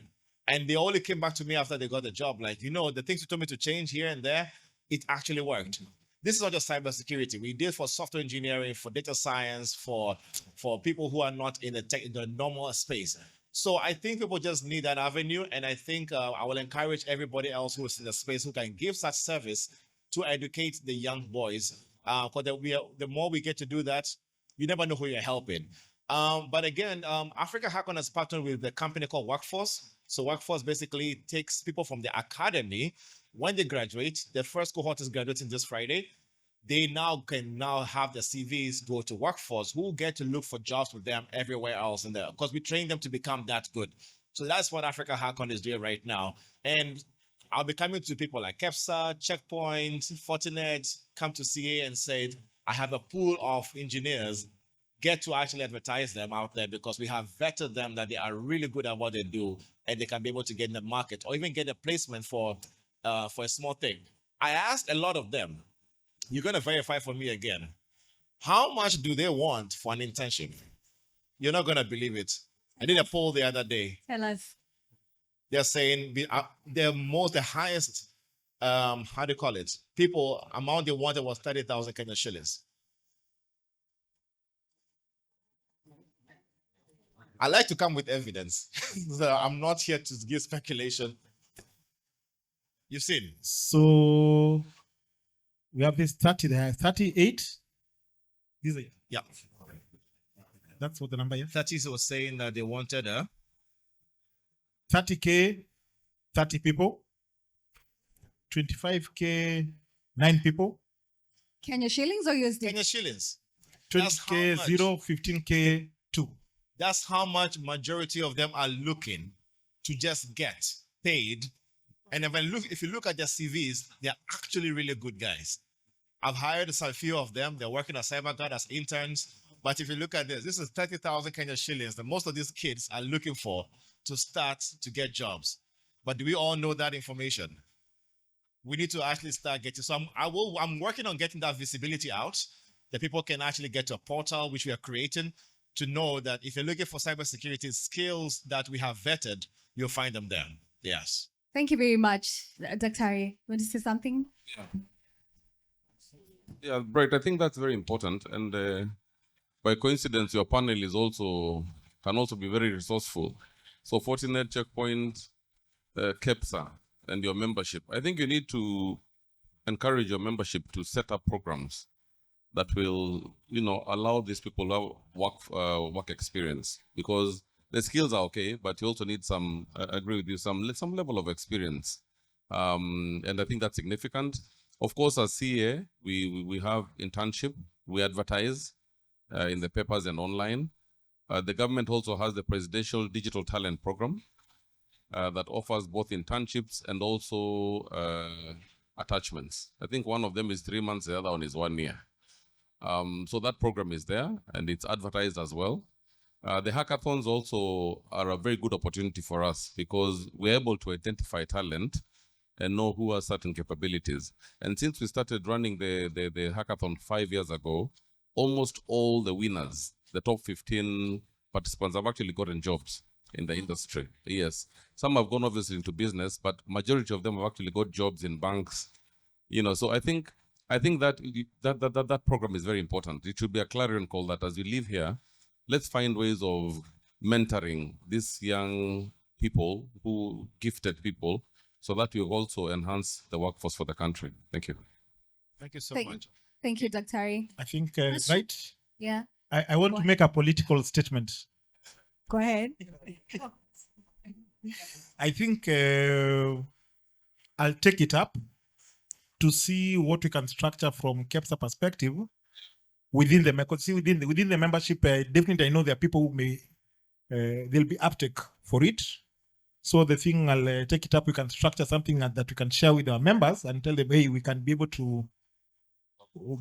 and they only came back to me after they got the job. Like, the things you told me to change here and there, it actually worked. This is not just cybersecurity. We did for software engineering, for data science, for people who are not in the normal space. So I think people just need that avenue, and I think I will encourage everybody else who is in the space who can give such service to educate the young boys. Because the more we get to do that, you never know who you're helping. But again, Africa Hackon has partnered with the company called Workforce. So Workforce basically takes people from the academy. When they graduate, the first cohort is graduating this Friday. They can have the CVs go to Workforce, who get to look for jobs with them everywhere else in there, because we train them to become that good. So that's what Africa Hackon is doing right now. And I'll be coming to people like Kepsa, Checkpoint, Fortinet, come to CA and say, I have a pool of engineers, get to actually advertise them out there, because we have vetted them that they are really good at what they do, and they can be able to get in the market or even get a placement for a small thing. I asked a lot of them, you're going to verify for me again, how much do they want for an internship? You're not going to believe it. I did a poll the other day. Tell us. They're saying the highest, how do you call it? People, amount they wanted was 30,000 Kenyan shillings. I like to come with evidence. So I'm not here to give speculation. You've seen. So we have this 30 there, 38. These are, Yeah. that's what the number is. 30s was saying that they wanted 30K 30 people. 25K, 9 people. Kenya shillings or USD? Kenya shillings. That's how 20K, much. 0, 15K, 2. That's how much majority of them are looking to just get paid. And if you look at their CVs, they're actually really good guys. I've hired a few of them. They're working at Cybercrime as interns. But if you look at this is 30,000 Kenya shillings that most of these kids are looking for to start to get jobs. But do we all know that information? We need to actually start getting. So I'm working on getting that visibility out, that people can actually get to a portal which we are creating to know that if you're looking for cybersecurity skills that we have vetted, you'll find them there. Yes. Thank you very much, Dr. Harry. Want to say something? Yeah, Bright, I think that's very important. And by coincidence, your panel can also be very resourceful. So Fortinet, Checkpoint, KEPSA, and your membership. I think you need to encourage your membership to set up programs that will, allow these people to have work experience, because the skills are okay, but you also need some, I agree with you, some level of experience. And I think that's significant. Of course, as CA, we have internship, we advertise in the papers and online. The government also has the Presidential Digital Talent Program that offers both internships and also attachments. I think one of them is 3 months, the other one is 1 year. So that program is there and it's advertised as well. The hackathons also are a very good opportunity for us because we're able to identify talent and know who has certain capabilities. And since we started running the hackathon 5 years ago, almost all the winners, the top 15 participants, have actually gotten jobs in the industry. Yes, some have gone obviously into business, but majority of them have actually got jobs in banks. So I think that program is very important. It should be a clarion call that as we live here, let's find ways of mentoring these young people, gifted people, so that we also enhance the workforce for the country. Thank you. Thank you so Thank- much. Thank you, Dr. Harry. I think, Question? right? Yeah. I want to make a political statement. Go ahead. I think I'll take it up to see what we can structure from KEPSA perspective within the within the membership. Definitely, I know there are people who may there'll be uptake for it. So the thing I'll take it up. We can structure something that we can share with our members and tell them, hey, we can be able to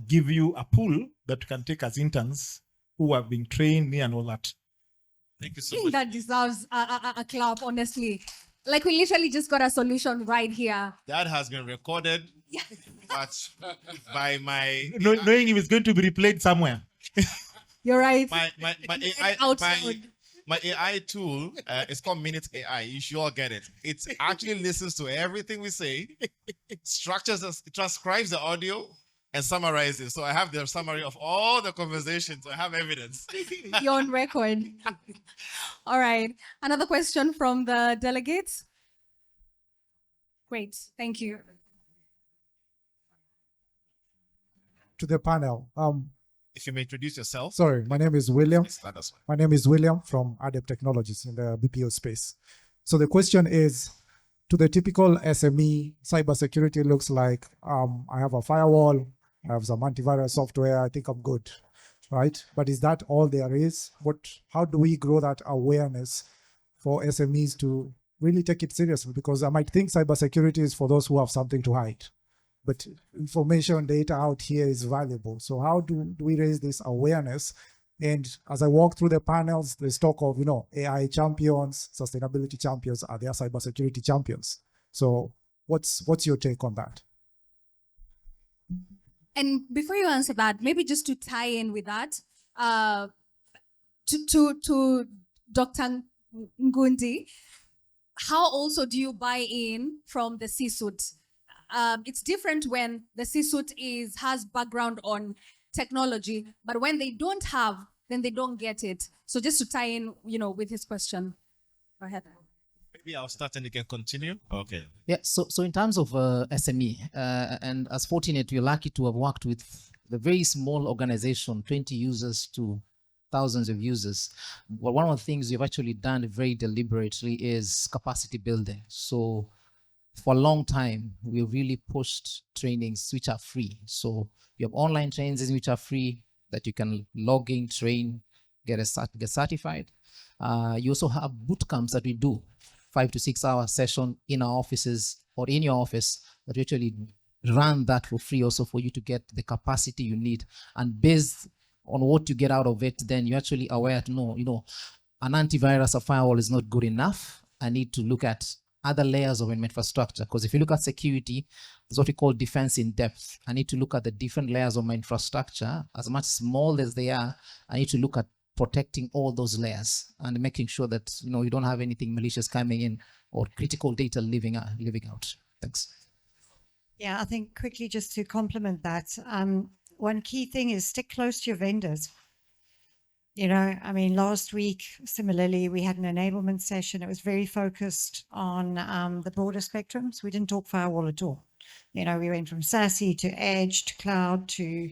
give you a pool that we can take as interns who have been trained and all that. Thank you I so think much. that deserves a clap, honestly. Like we literally just got a solution right here. That has been recorded but by my Knowing if it's going to be replayed somewhere. You're right. my AI Out my, loud. my AI tool. It's called Minute AI. You should all get it. It actually listens to everything we say, structures us, transcribes the audio, and summarizes. So I have the summary of all the conversations. I have evidence. You're on record. All right. Another question from the delegates. Great. Thank you. To the panel. If you may introduce yourself. Sorry, my name is William. That's fine. My name is William from Adept Technologies in the BPO space. So the question is, to the typical SME, cybersecurity looks like I have a firewall, I have some antivirus software, I think I'm good, right? But is that all there is? How do we grow that awareness for SMEs to really take it seriously? Because I might think cybersecurity is for those who have something to hide, but information data out here is valuable. So how do we raise this awareness? And as I walk through the panels, there's talk of, AI champions, sustainability champions, are there cybersecurity champions? So what's your take on that? And before you answer that, maybe just to tie in with that, to Dr. Ngundi, how also do you buy in from the C-suite? It's different when the C-suite has background on technology, but when they don't have, then they don't get it. So just to tie in, with his question. Go ahead. Maybe I'll start and you can continue. Okay. Yeah, so in terms of SME, and as Fortinet, we're lucky to have worked with the very small organization, 20 users to thousands of users. Well, one of the things we've actually done very deliberately is capacity building. So for a long time, we really pushed trainings which are free. So you have online trainings which are free that you can log in, train, get certified. You also have boot camps that we do, 5 to 6 hour session in our offices or in your office, that we actually run that for free also for you to get the capacity you need. And based on what you get out of it, then you're actually aware to know, an antivirus or firewall is not good enough. I need to look at other layers of infrastructure. Because if you look at security, it's what we call defense in depth. I need to look at the different layers of my infrastructure, as much small as they are. I need to look at protecting all those layers and making sure that you don't have anything malicious coming in or critical data living out. Thanks. Yeah, I think quickly just to complement that, one key thing is stick close to your vendors. Last week, similarly, we had an enablement session. It was very focused on the broader spectrums. We didn't talk firewall at all. We went from SASE to Edge to cloud to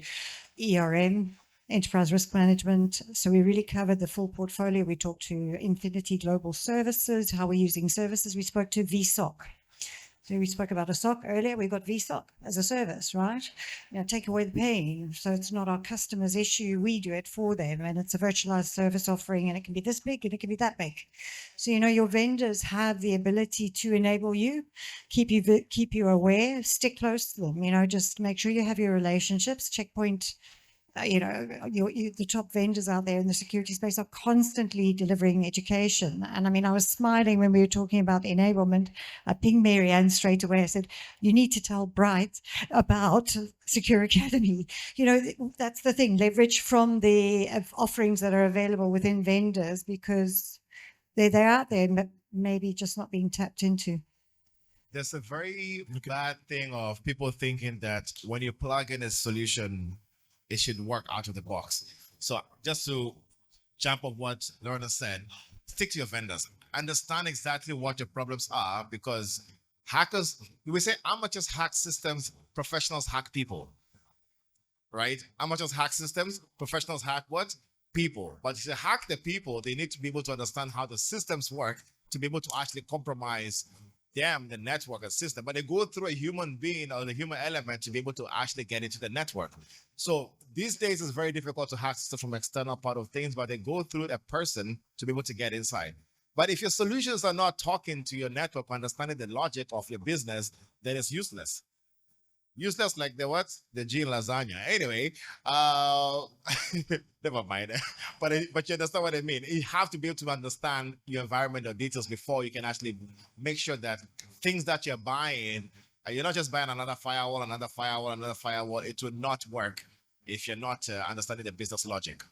ERM, enterprise risk management. So we really covered the full portfolio. We talked to Infinity Global Services, how we're using services. We spoke to VSOC. So we spoke about a SOC earlier. We've got VSOC as a service, right? Take away the pain. So it's not our customer's issue. We do it for them. And it's a virtualized service offering, and it can be this big and it can be that big. So, your vendors have the ability to enable you, keep you aware, stick close to them, just make sure you have your relationships. Checkpoint, the top vendors out there in the security space are constantly delivering education. And I was smiling when we were talking about the enablement. I pinged Marianne straight away. I said, you need to tell Bright about Secure Academy. That's the thing, leverage from the offerings that are available within vendors, because they're out there, but maybe just not being tapped into. There's a very bad thing of people thinking that when you plug in a solution, it should work out of the box. So just to jump on what Lorna said, stick to your vendors. Understand exactly what your problems are, because hackers, we say amateurs hack systems, professionals hack people, right? Amateurs hack systems, professionals hack what? People. But to hack the people, they need to be able to understand how the systems work to be able to actually compromise the network and system, but they go through a human being or the human element to be able to actually get into the network. So these days it's very difficult to hack stuff from external part of things, but they go through a person to be able to get inside. But if your solutions are not talking to your network, understanding the logic of your business, then it's useless. Useless like the what? The G in lasagna. Anyway, never mind. But you understand what I mean. You have to be able to understand your environmental details before you can actually make sure that things that you're buying, you're not just buying another firewall. It will not work if you're not understanding the business logic.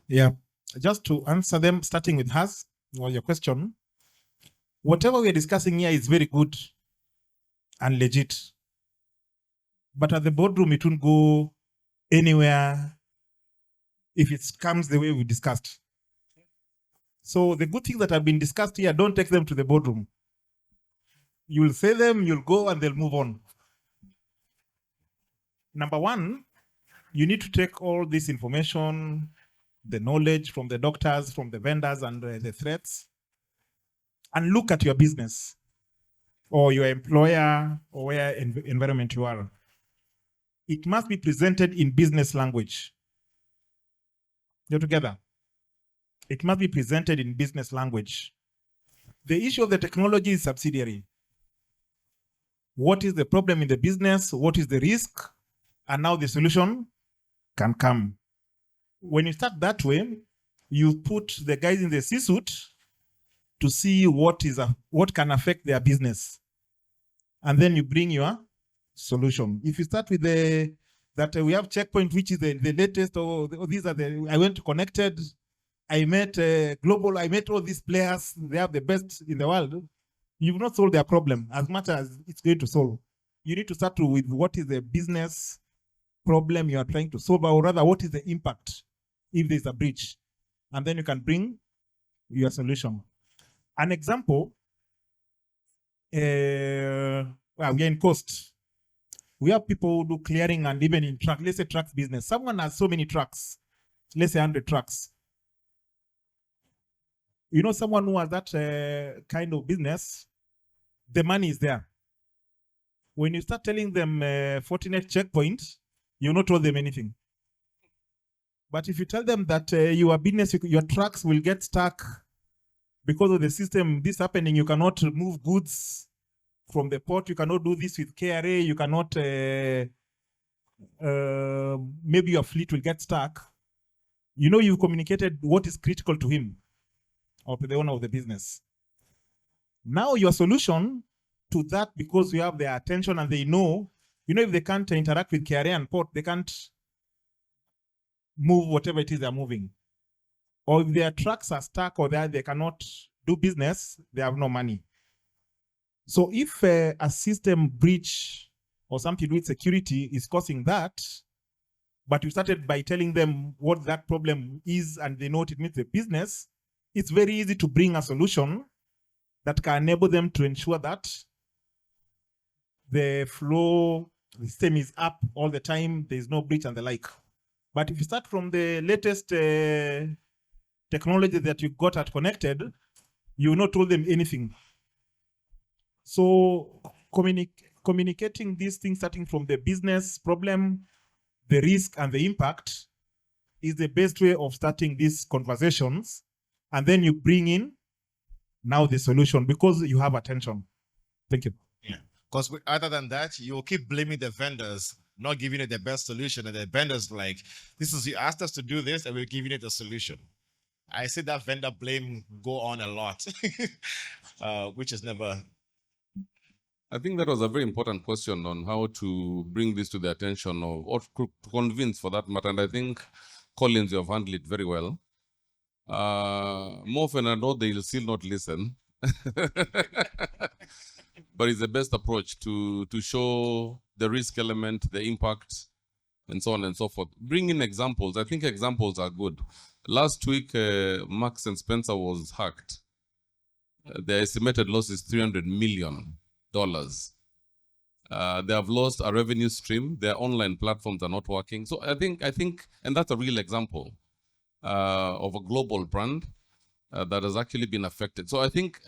Yeah. Just to answer them, starting with Has, or your question, whatever we're discussing here is very good and legit. But at the boardroom, it won't go anywhere if it comes the way we discussed. So the good things that have been discussed here, don't take them to the boardroom. You'll say them, you'll go, and they'll move on. Number one, you need to take all this information, the knowledge from the doctors, from the vendors, and the threats, and look at your business or your employer or where environment you are. It must be presented in business language. You're together. It must be presented in business language. The issue of the technology is subsidiary. What is the problem in the business? What is the risk? And now the solution can come. When you start that way, you put the guys in the C-suite to see what can affect their business. And then you bring your solution. If you start with that we have Checkpoint, which is the latest, or these are I went connected, I met global, I met all these players, they have the best in the world. You've not solved their problem as much as it's going to solve. You need to start with what is the business problem you are trying to solve, or rather, what is the impact if there's a breach? And then you can bring your solution. An example, we are in coast. We have people who do clearing, and even in truck, let's say trucks business. Someone has so many trucks, let's say 100 trucks. Someone who has that kind of business, the money is there. When you start telling them Fortinet checkpoint, you not told them anything. But if you tell them that your business, your trucks will get stuck because of the system, this happening, you cannot move goods from the port, you cannot do this with KRA, you cannot, maybe your fleet will get stuck. You know, you've communicated what is critical to him or to the owner of the business. Now your solution to that, because you have their attention and they know, if they can't interact with KRA and port, they can't move whatever it is they're moving. Or if their trucks are stuck or they cannot do business, they have no money. So if a system breach or something to do with security is causing that, but you started by telling them what that problem is and they know what it means to the business, it's very easy to bring a solution that can enable them to ensure that the flow, the system is up all the time, there's no breach and the like. But if you start from the latest technology that you got at Connected, you will not told them anything. So communicating these things starting from the business problem, the risk and the impact is the best way of starting these conversations. And then you bring in now the solution because you have attention. Thank you. Yeah. Because other than that, you'll keep blaming the vendors, not giving it the best solution. And the vendors like, you asked us to do this and we're giving it a solution. I see that vendor blame go on a lot, which is never. I think that was a very important question on how to bring this to the attention of, or to convince for that matter. And I think, Collins, you have handled it very well. More often than not, they'll still not listen. But it's the best approach to show the risk element, the impact, and so on and so forth. Bring in examples. I think examples are good. Last week, Marks and Spencer was hacked. The estimated loss is $300 million. They have lost a revenue stream. Their online platforms are not working. So I think, and that's a real example of a global brand that has actually been affected. So I think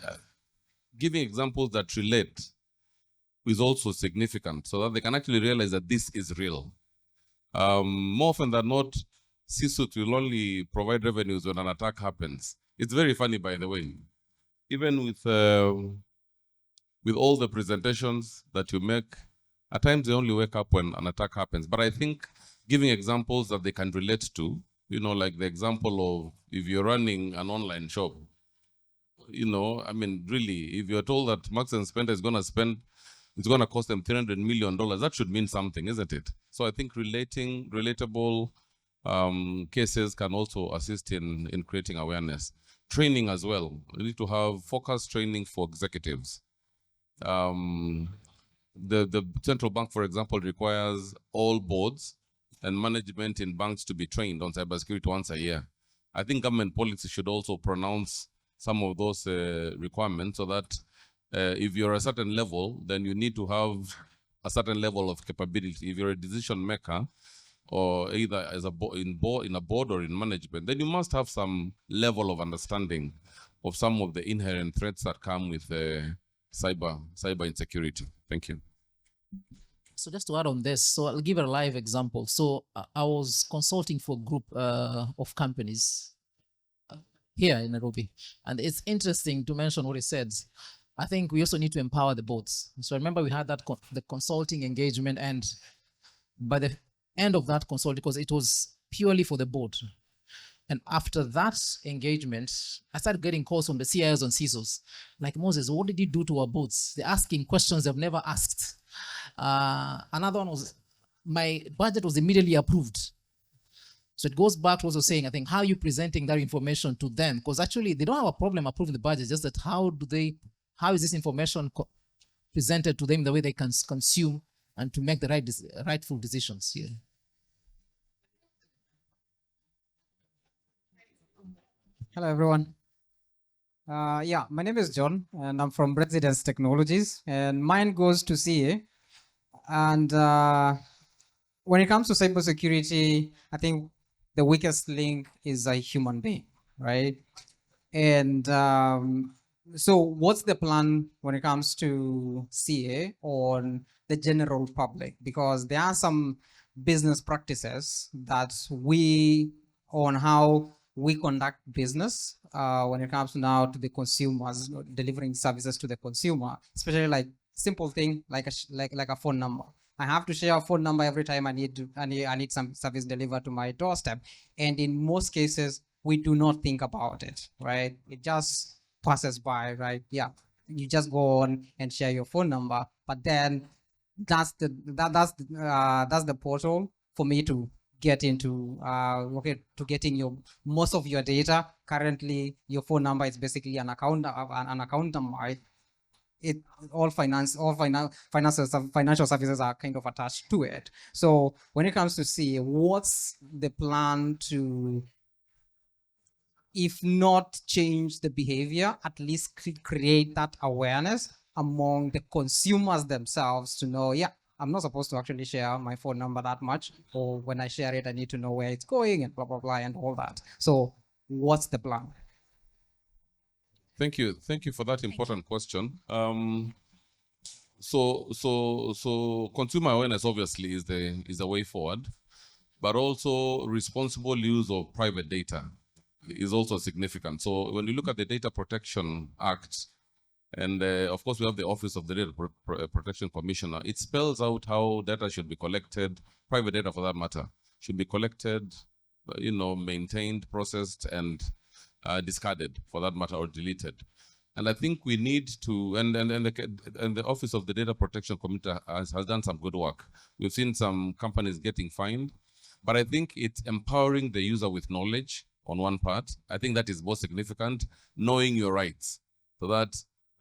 giving examples that relate is also significant so that they can actually realize that this is real. More often than not, C-suite will only provide revenues when an attack happens. It's very funny, by the way. Even with all the presentations that you make, at times they only wake up when an attack happens. But I think giving examples that they can relate to, like the example of if you're running an online shop, really, if you're told that Marks and Spencer is going to cost them $300 million, that should mean something, isn't it? So I think relatable cases can also assist in creating awareness. Training as well. We need to have focused training for executives. The central bank, for example, requires all boards and management in banks to be trained on cybersecurity once a year. I think government policy should also pronounce some of those requirements so that if you're a certain level, then you need to have a certain level of capability. If you're a decision maker, or either as in a board or in management, then you must have some level of understanding of some of the inherent threats that come with cyber insecurity. Thank you. So just to add on this, so I'll give a live example. So I was consulting for a group of companies here in Nairobi, and it's interesting to mention what he said. I think we also need to empower the boards. So remember we had that the consulting engagement, and by the end of that consult, because it was purely for the board. And after that engagement, I started getting calls from the CIOs and CISOs. Like, Moses, what did you do to our boards? They're asking questions they've never asked. Another one was, my budget was immediately approved. So it goes back to what I was saying, I think, how are you presenting that information to them? Because actually, they don't have a problem approving the budget, just that how is this information presented to them the way they can consume and to make the rightful decisions here. Hello, everyone. My name is John, and I'm from Residence Technologies, and mine goes to CA. And when it comes to cybersecurity, I think the weakest link is a human being, right? And so what's the plan when it comes to CA on the the general public, because there are some business practices that we on how we conduct business when it comes now to the consumers, delivering services to the consumer, especially like simple thing like a phone number. I have to share a phone number every time I need some service delivered to my doorstep, and in most cases we do not think about it, right? It just passes by, right? Yeah, you just go on and share your phone number, but then that's the portal for me to get into to getting your most of your data. Currently your phone number is basically an account number. It all financial services are kind of attached to it. So when it comes to see what's the plan to, if not change the behavior, at least create that awareness among the consumers themselves to know, yeah, I'm not supposed to actually share my phone number that much, or when I share it, I need to know where it's going and blah, blah, blah, and all that. So what's the plan? Thank you. Thank you for that important question. So consumer awareness obviously is the way forward, but also responsible use of private data is also significant. So when you look at the Data Protection Act, and of course we have the Office of the Data Protection Commissioner, it spells out how data should be collected, private data for that matter, should be collected, maintained, processed, and discarded for that matter, or deleted. And I think we need to, and the Office of the Data Protection Commissioner has done some good work. We've seen some companies getting fined, but I think it's empowering the user with knowledge on one part. I think that is most significant, knowing your rights. So that,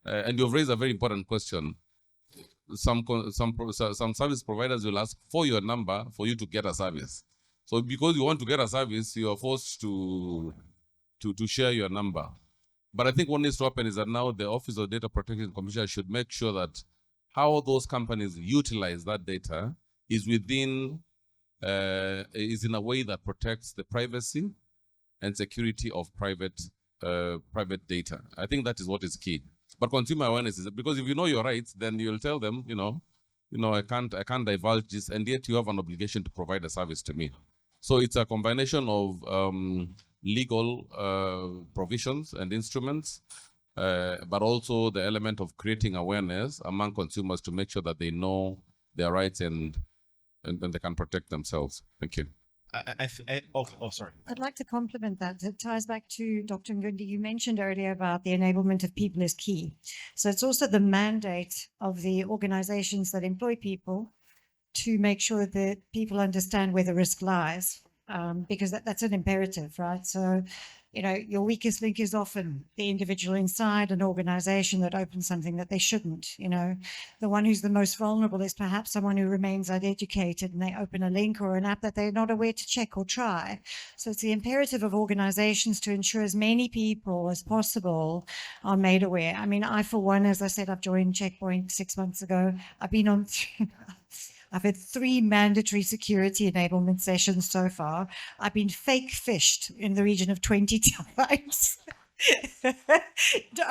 and you've raised a very important question. Some service providers will ask for your number for you to get a service. So because you want to get a service, you are forced to share your number. But I think what needs to happen is that now the Office of Data Protection Commissioner should make sure that how those companies utilize that data is within, is in a way that protects the privacy and security of private data. I think that is what is key. But consumer awareness is, because if you know your rights, then you'll tell them, I can't divulge this, and yet you have an obligation to provide a service to me. So it's a combination of legal provisions and instruments, but also the element of creating awareness among consumers to make sure that they know their rights and they can protect themselves. Thank you. Sorry. I'd like to complement that. It ties back to Dr. Ngundi. You mentioned earlier about the enablement of people is key. So it's also the mandate of the organizations that employ people to make sure that people understand where the risk lies, because that's an imperative, right? So, your weakest link is often the individual inside an organization that opens something that they shouldn't. The one who's the most vulnerable is perhaps someone who remains uneducated and they open a link or an app that they're not aware to check or try. So it's the imperative of organizations to ensure as many people as possible are made aware. I mean, I, for one, as I said, I've joined Checkpoint 6 months ago. I've had 3 mandatory security enablement sessions so far. I've been fake fished in the region of 20 times.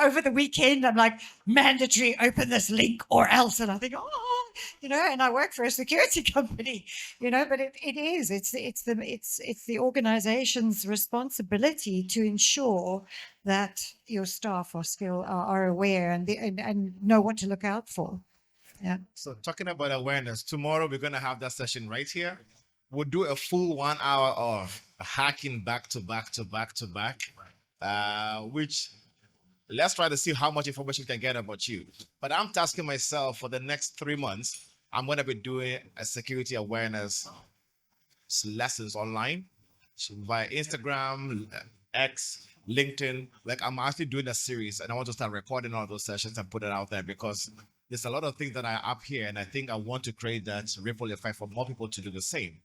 Over the weekend, I'm like, mandatory, open this link or else. And I think, and I work for a security company, but it's the organization's responsibility to ensure that your staff are aware and know what to look out for. Yeah. So talking about awareness, tomorrow we're going to have that session right here. We'll do a full 1 hour of hacking back to back to back to back, which let's try to see how much information we can get about you. But I'm tasking myself for the next 3 months, I'm going to be doing a security awareness lessons online via Instagram, X, LinkedIn. Like, I'm actually doing a series and I want to start recording all those sessions and put it out there, because there's a lot of things that are up here, and I think I want to create that ripple effect for more people to do the same.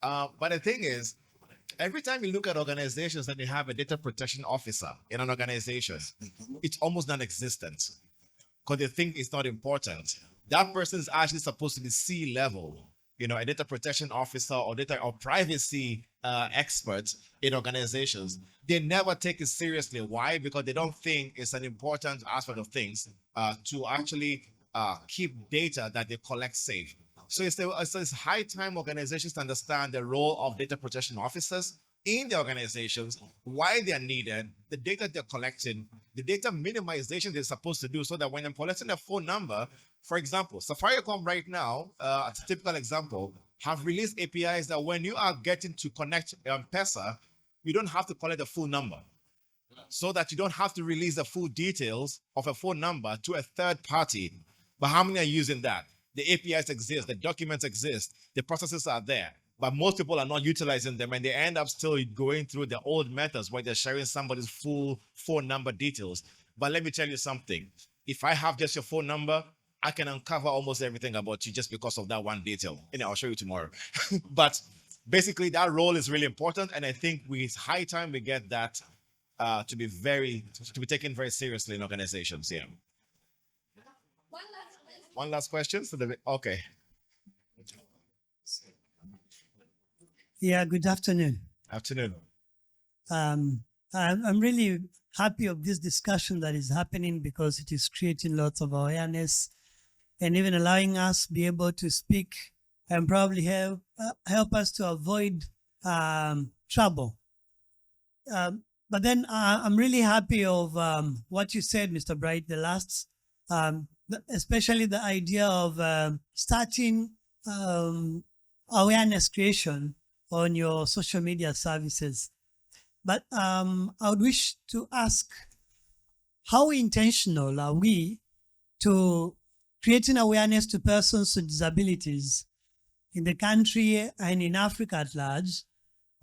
But the thing is, every time you look at organizations that they have a data protection officer in an organization, it's almost non-existent because they think it's not important. That person is actually supposed to be C-level, a data protection officer or data or privacy expert in organizations. They never take it seriously. Why? Because they don't think it's an important aspect of things to actually keep data that they collect safe. So it's high time organizations to understand the role of data protection officers in the organizations, why they're needed, the data they're collecting, the data minimization they're supposed to do, so that when I'm collecting a phone number, for example, Safaricom right now, a typical example, have released APIs that when you are getting to connect M-Pesa, you don't have to collect the full number, so that you don't have to release the full details of a phone number to a third party. But how many are using that? The APIs exist, the documents exist, the processes are there, but most people are not utilizing them, and they end up still going through the old methods where they're sharing somebody's full phone number details. But let me tell you something. If I have just your phone number, I can uncover almost everything about you just because of that one detail. And I'll show you tomorrow. But basically, that role is really important, and I think it's high time we get that to be taken very seriously in organizations. Yeah. One last question. Okay. Yeah, good afternoon. Afternoon. I'm really happy of this discussion that is happening, because it is creating lots of awareness and even allowing us be able to speak and probably help us to avoid trouble. But then I'm really happy of what you said, Mr. Bright, the last, especially the idea of starting awareness creation on your social media services. But I would wish to ask, how intentional are we to creating awareness to persons with disabilities in the country and in Africa at large,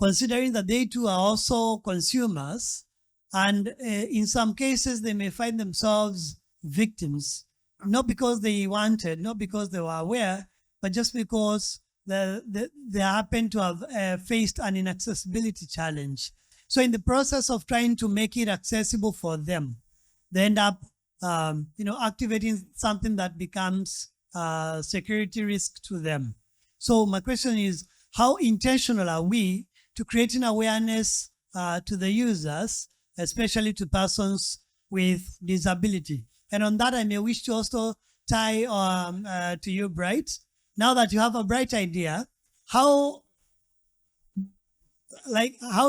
considering that they too are also consumers, and in some cases they may find themselves victims, not because they wanted, not because they were aware, but just because they happen to have faced an inaccessibility challenge. So in the process of trying to make it accessible for them, they end up activating something that becomes a security risk to them. So my question is, how intentional are we to creating awareness to the users, especially to persons with disability? And on that, I may wish to also tie to you, Bright. Now that you have a bright idea, how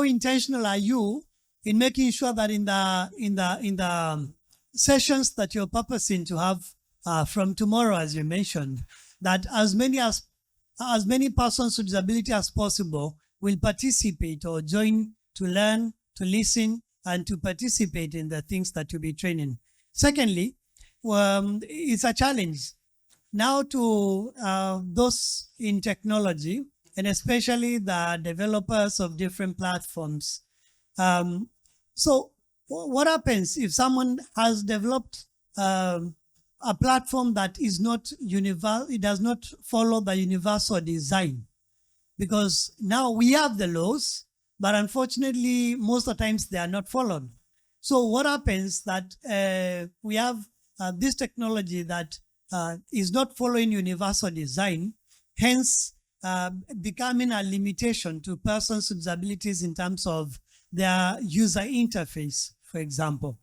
intentional are you in making sure that in the sessions that you're purposing to have from tomorrow, as you mentioned, that as many persons with disability as possible will participate or join to learn, to listen, and to participate in the things that you'll be training? Secondly, it's a challenge now to those in technology, and especially the developers of different platforms. So what happens if someone has developed a platform that is not universal, it does not follow the universal design? Because now we have the laws, but unfortunately, most of the times they are not followed. So what happens that we have this technology that is not following universal design, hence becoming a limitation to persons with disabilities in terms of their user interface, for example.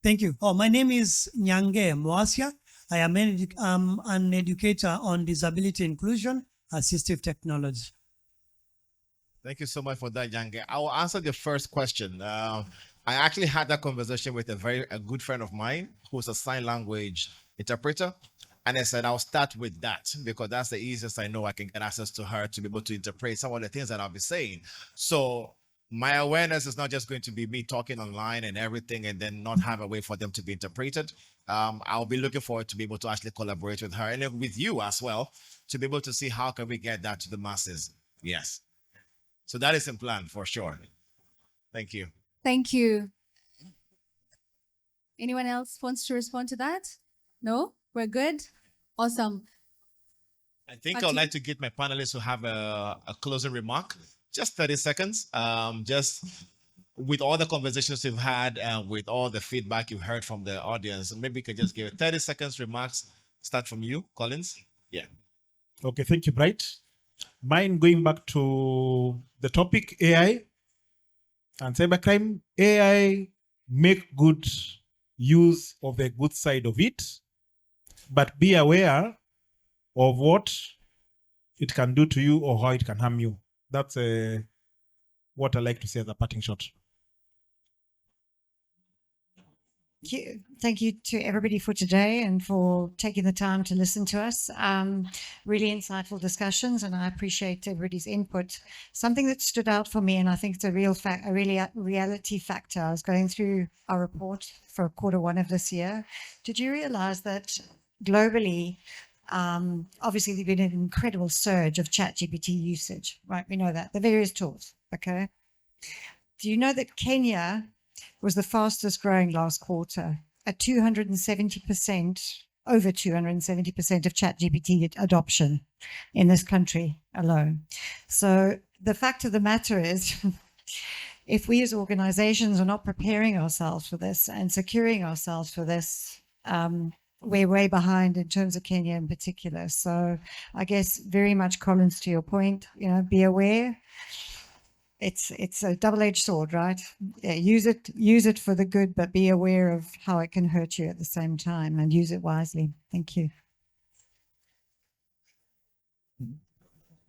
Thank you. My name is Nyange Mwasya. I am an educator on disability inclusion, assistive technology. Thank you so much for that, Nyange. I will answer the first question. I actually had that conversation with a good friend of mine who's a sign language interpreter. And I said, I'll start with that because that's the easiest I know I can get access to her to be able to interpret some of the things that I'll be saying. So my awareness is not just going to be me talking online and everything and then not have a way for them to be interpreted. I'll be looking forward to be able to actually collaborate with her and then with you as well to be able to see how can we get that to the masses. Yes. So that is in plan for sure. Thank you. Thank you. Anyone else wants to respond to that? No? We're good? Awesome. I think I'd like to get my panelists to have a closing remark. Just 30 seconds. Just with all the conversations you've had and with all the feedback you've heard from the audience, maybe you could just give 30 seconds remarks. Start from you, Collins. Yeah. Okay, thank you, Bright. Mine, going back to the topic, AI and cybercrime. AI make good use of the good side of it, but be aware of what it can do to you or how it can harm you. That's what I like to say as a parting shot. Thank you to everybody for today and for taking the time to listen to us. Really insightful discussions, and I appreciate everybody's input. Something that stood out for me, and I think it's a real fact, a really reality factor. I was going through our report for Q1 of this year. Did you realize that globally, obviously there's been an incredible surge of ChatGPT usage, right? We know that, the various tools, okay? Do you know that Kenya was the fastest growing last quarter at 270%, over 270% of ChatGPT adoption in this country alone. So the fact of the matter is, if we as organizations are not preparing ourselves for this and securing ourselves for this, we're way behind in terms of Kenya in particular. So I guess very much, Collins, to your point, be aware. It's a double-edged sword, right? Yeah, use it for the good, but be aware of how it can hurt you at the same time, and use it wisely. Thank you.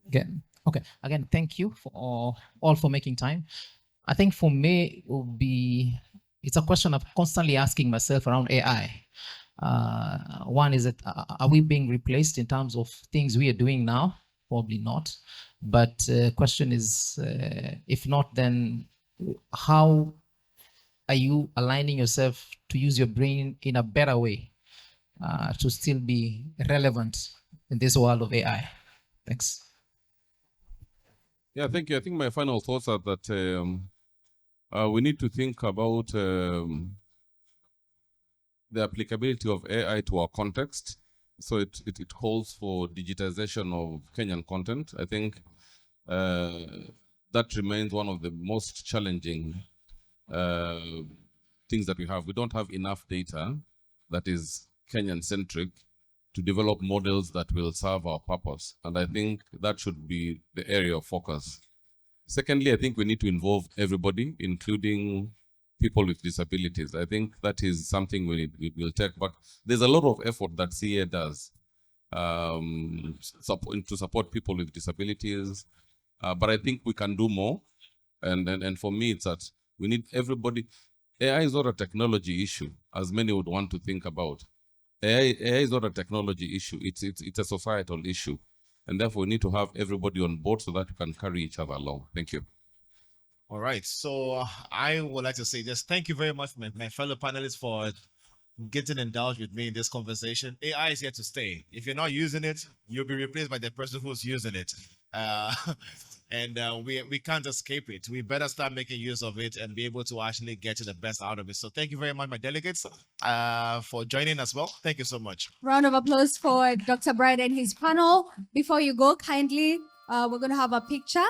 Again, okay. Again, thank you for all for making time. I think for me, it's a question of constantly asking myself around AI. One is that are we being replaced in terms of things we are doing now? Probably not. But question is, if not, then how are you aligning yourself to use your brain in a better way to still be relevant in this world of AI? Thanks. Yeah, thank you. I think my final thoughts are that we need to think about the applicability of AI to our context. So it calls for digitization of Kenyan content. I think that remains one of the most challenging things that we have. We don't have enough data that is Kenyan-centric to develop models that will serve our purpose. And I think that should be the area of focus. Secondly, I think we need to involve everybody, including people with disabilities. I think that is something we will take, but there's a lot of effort that CA does to support people with disabilities. But I think we can do more. And for me, it's that we need everybody. AI is not a technology issue, as many would want to think about. AI is not a technology issue. It's a societal issue. And therefore, we need to have everybody on board so that we can carry each other along. Thank you. All right. So I would like to say just thank you very much, my fellow panelists, for getting indulged with me in this conversation. AI is here to stay. If you're not using it, you'll be replaced by the person who's using it. And we can't escape it. We better start making use of it and be able to actually get to the best out of it. So thank you very much, my delegates, for joining as well. Thank you so much. Round of applause for Dr. Brian and his panel. Before you go, kindly, we're going to have a picture.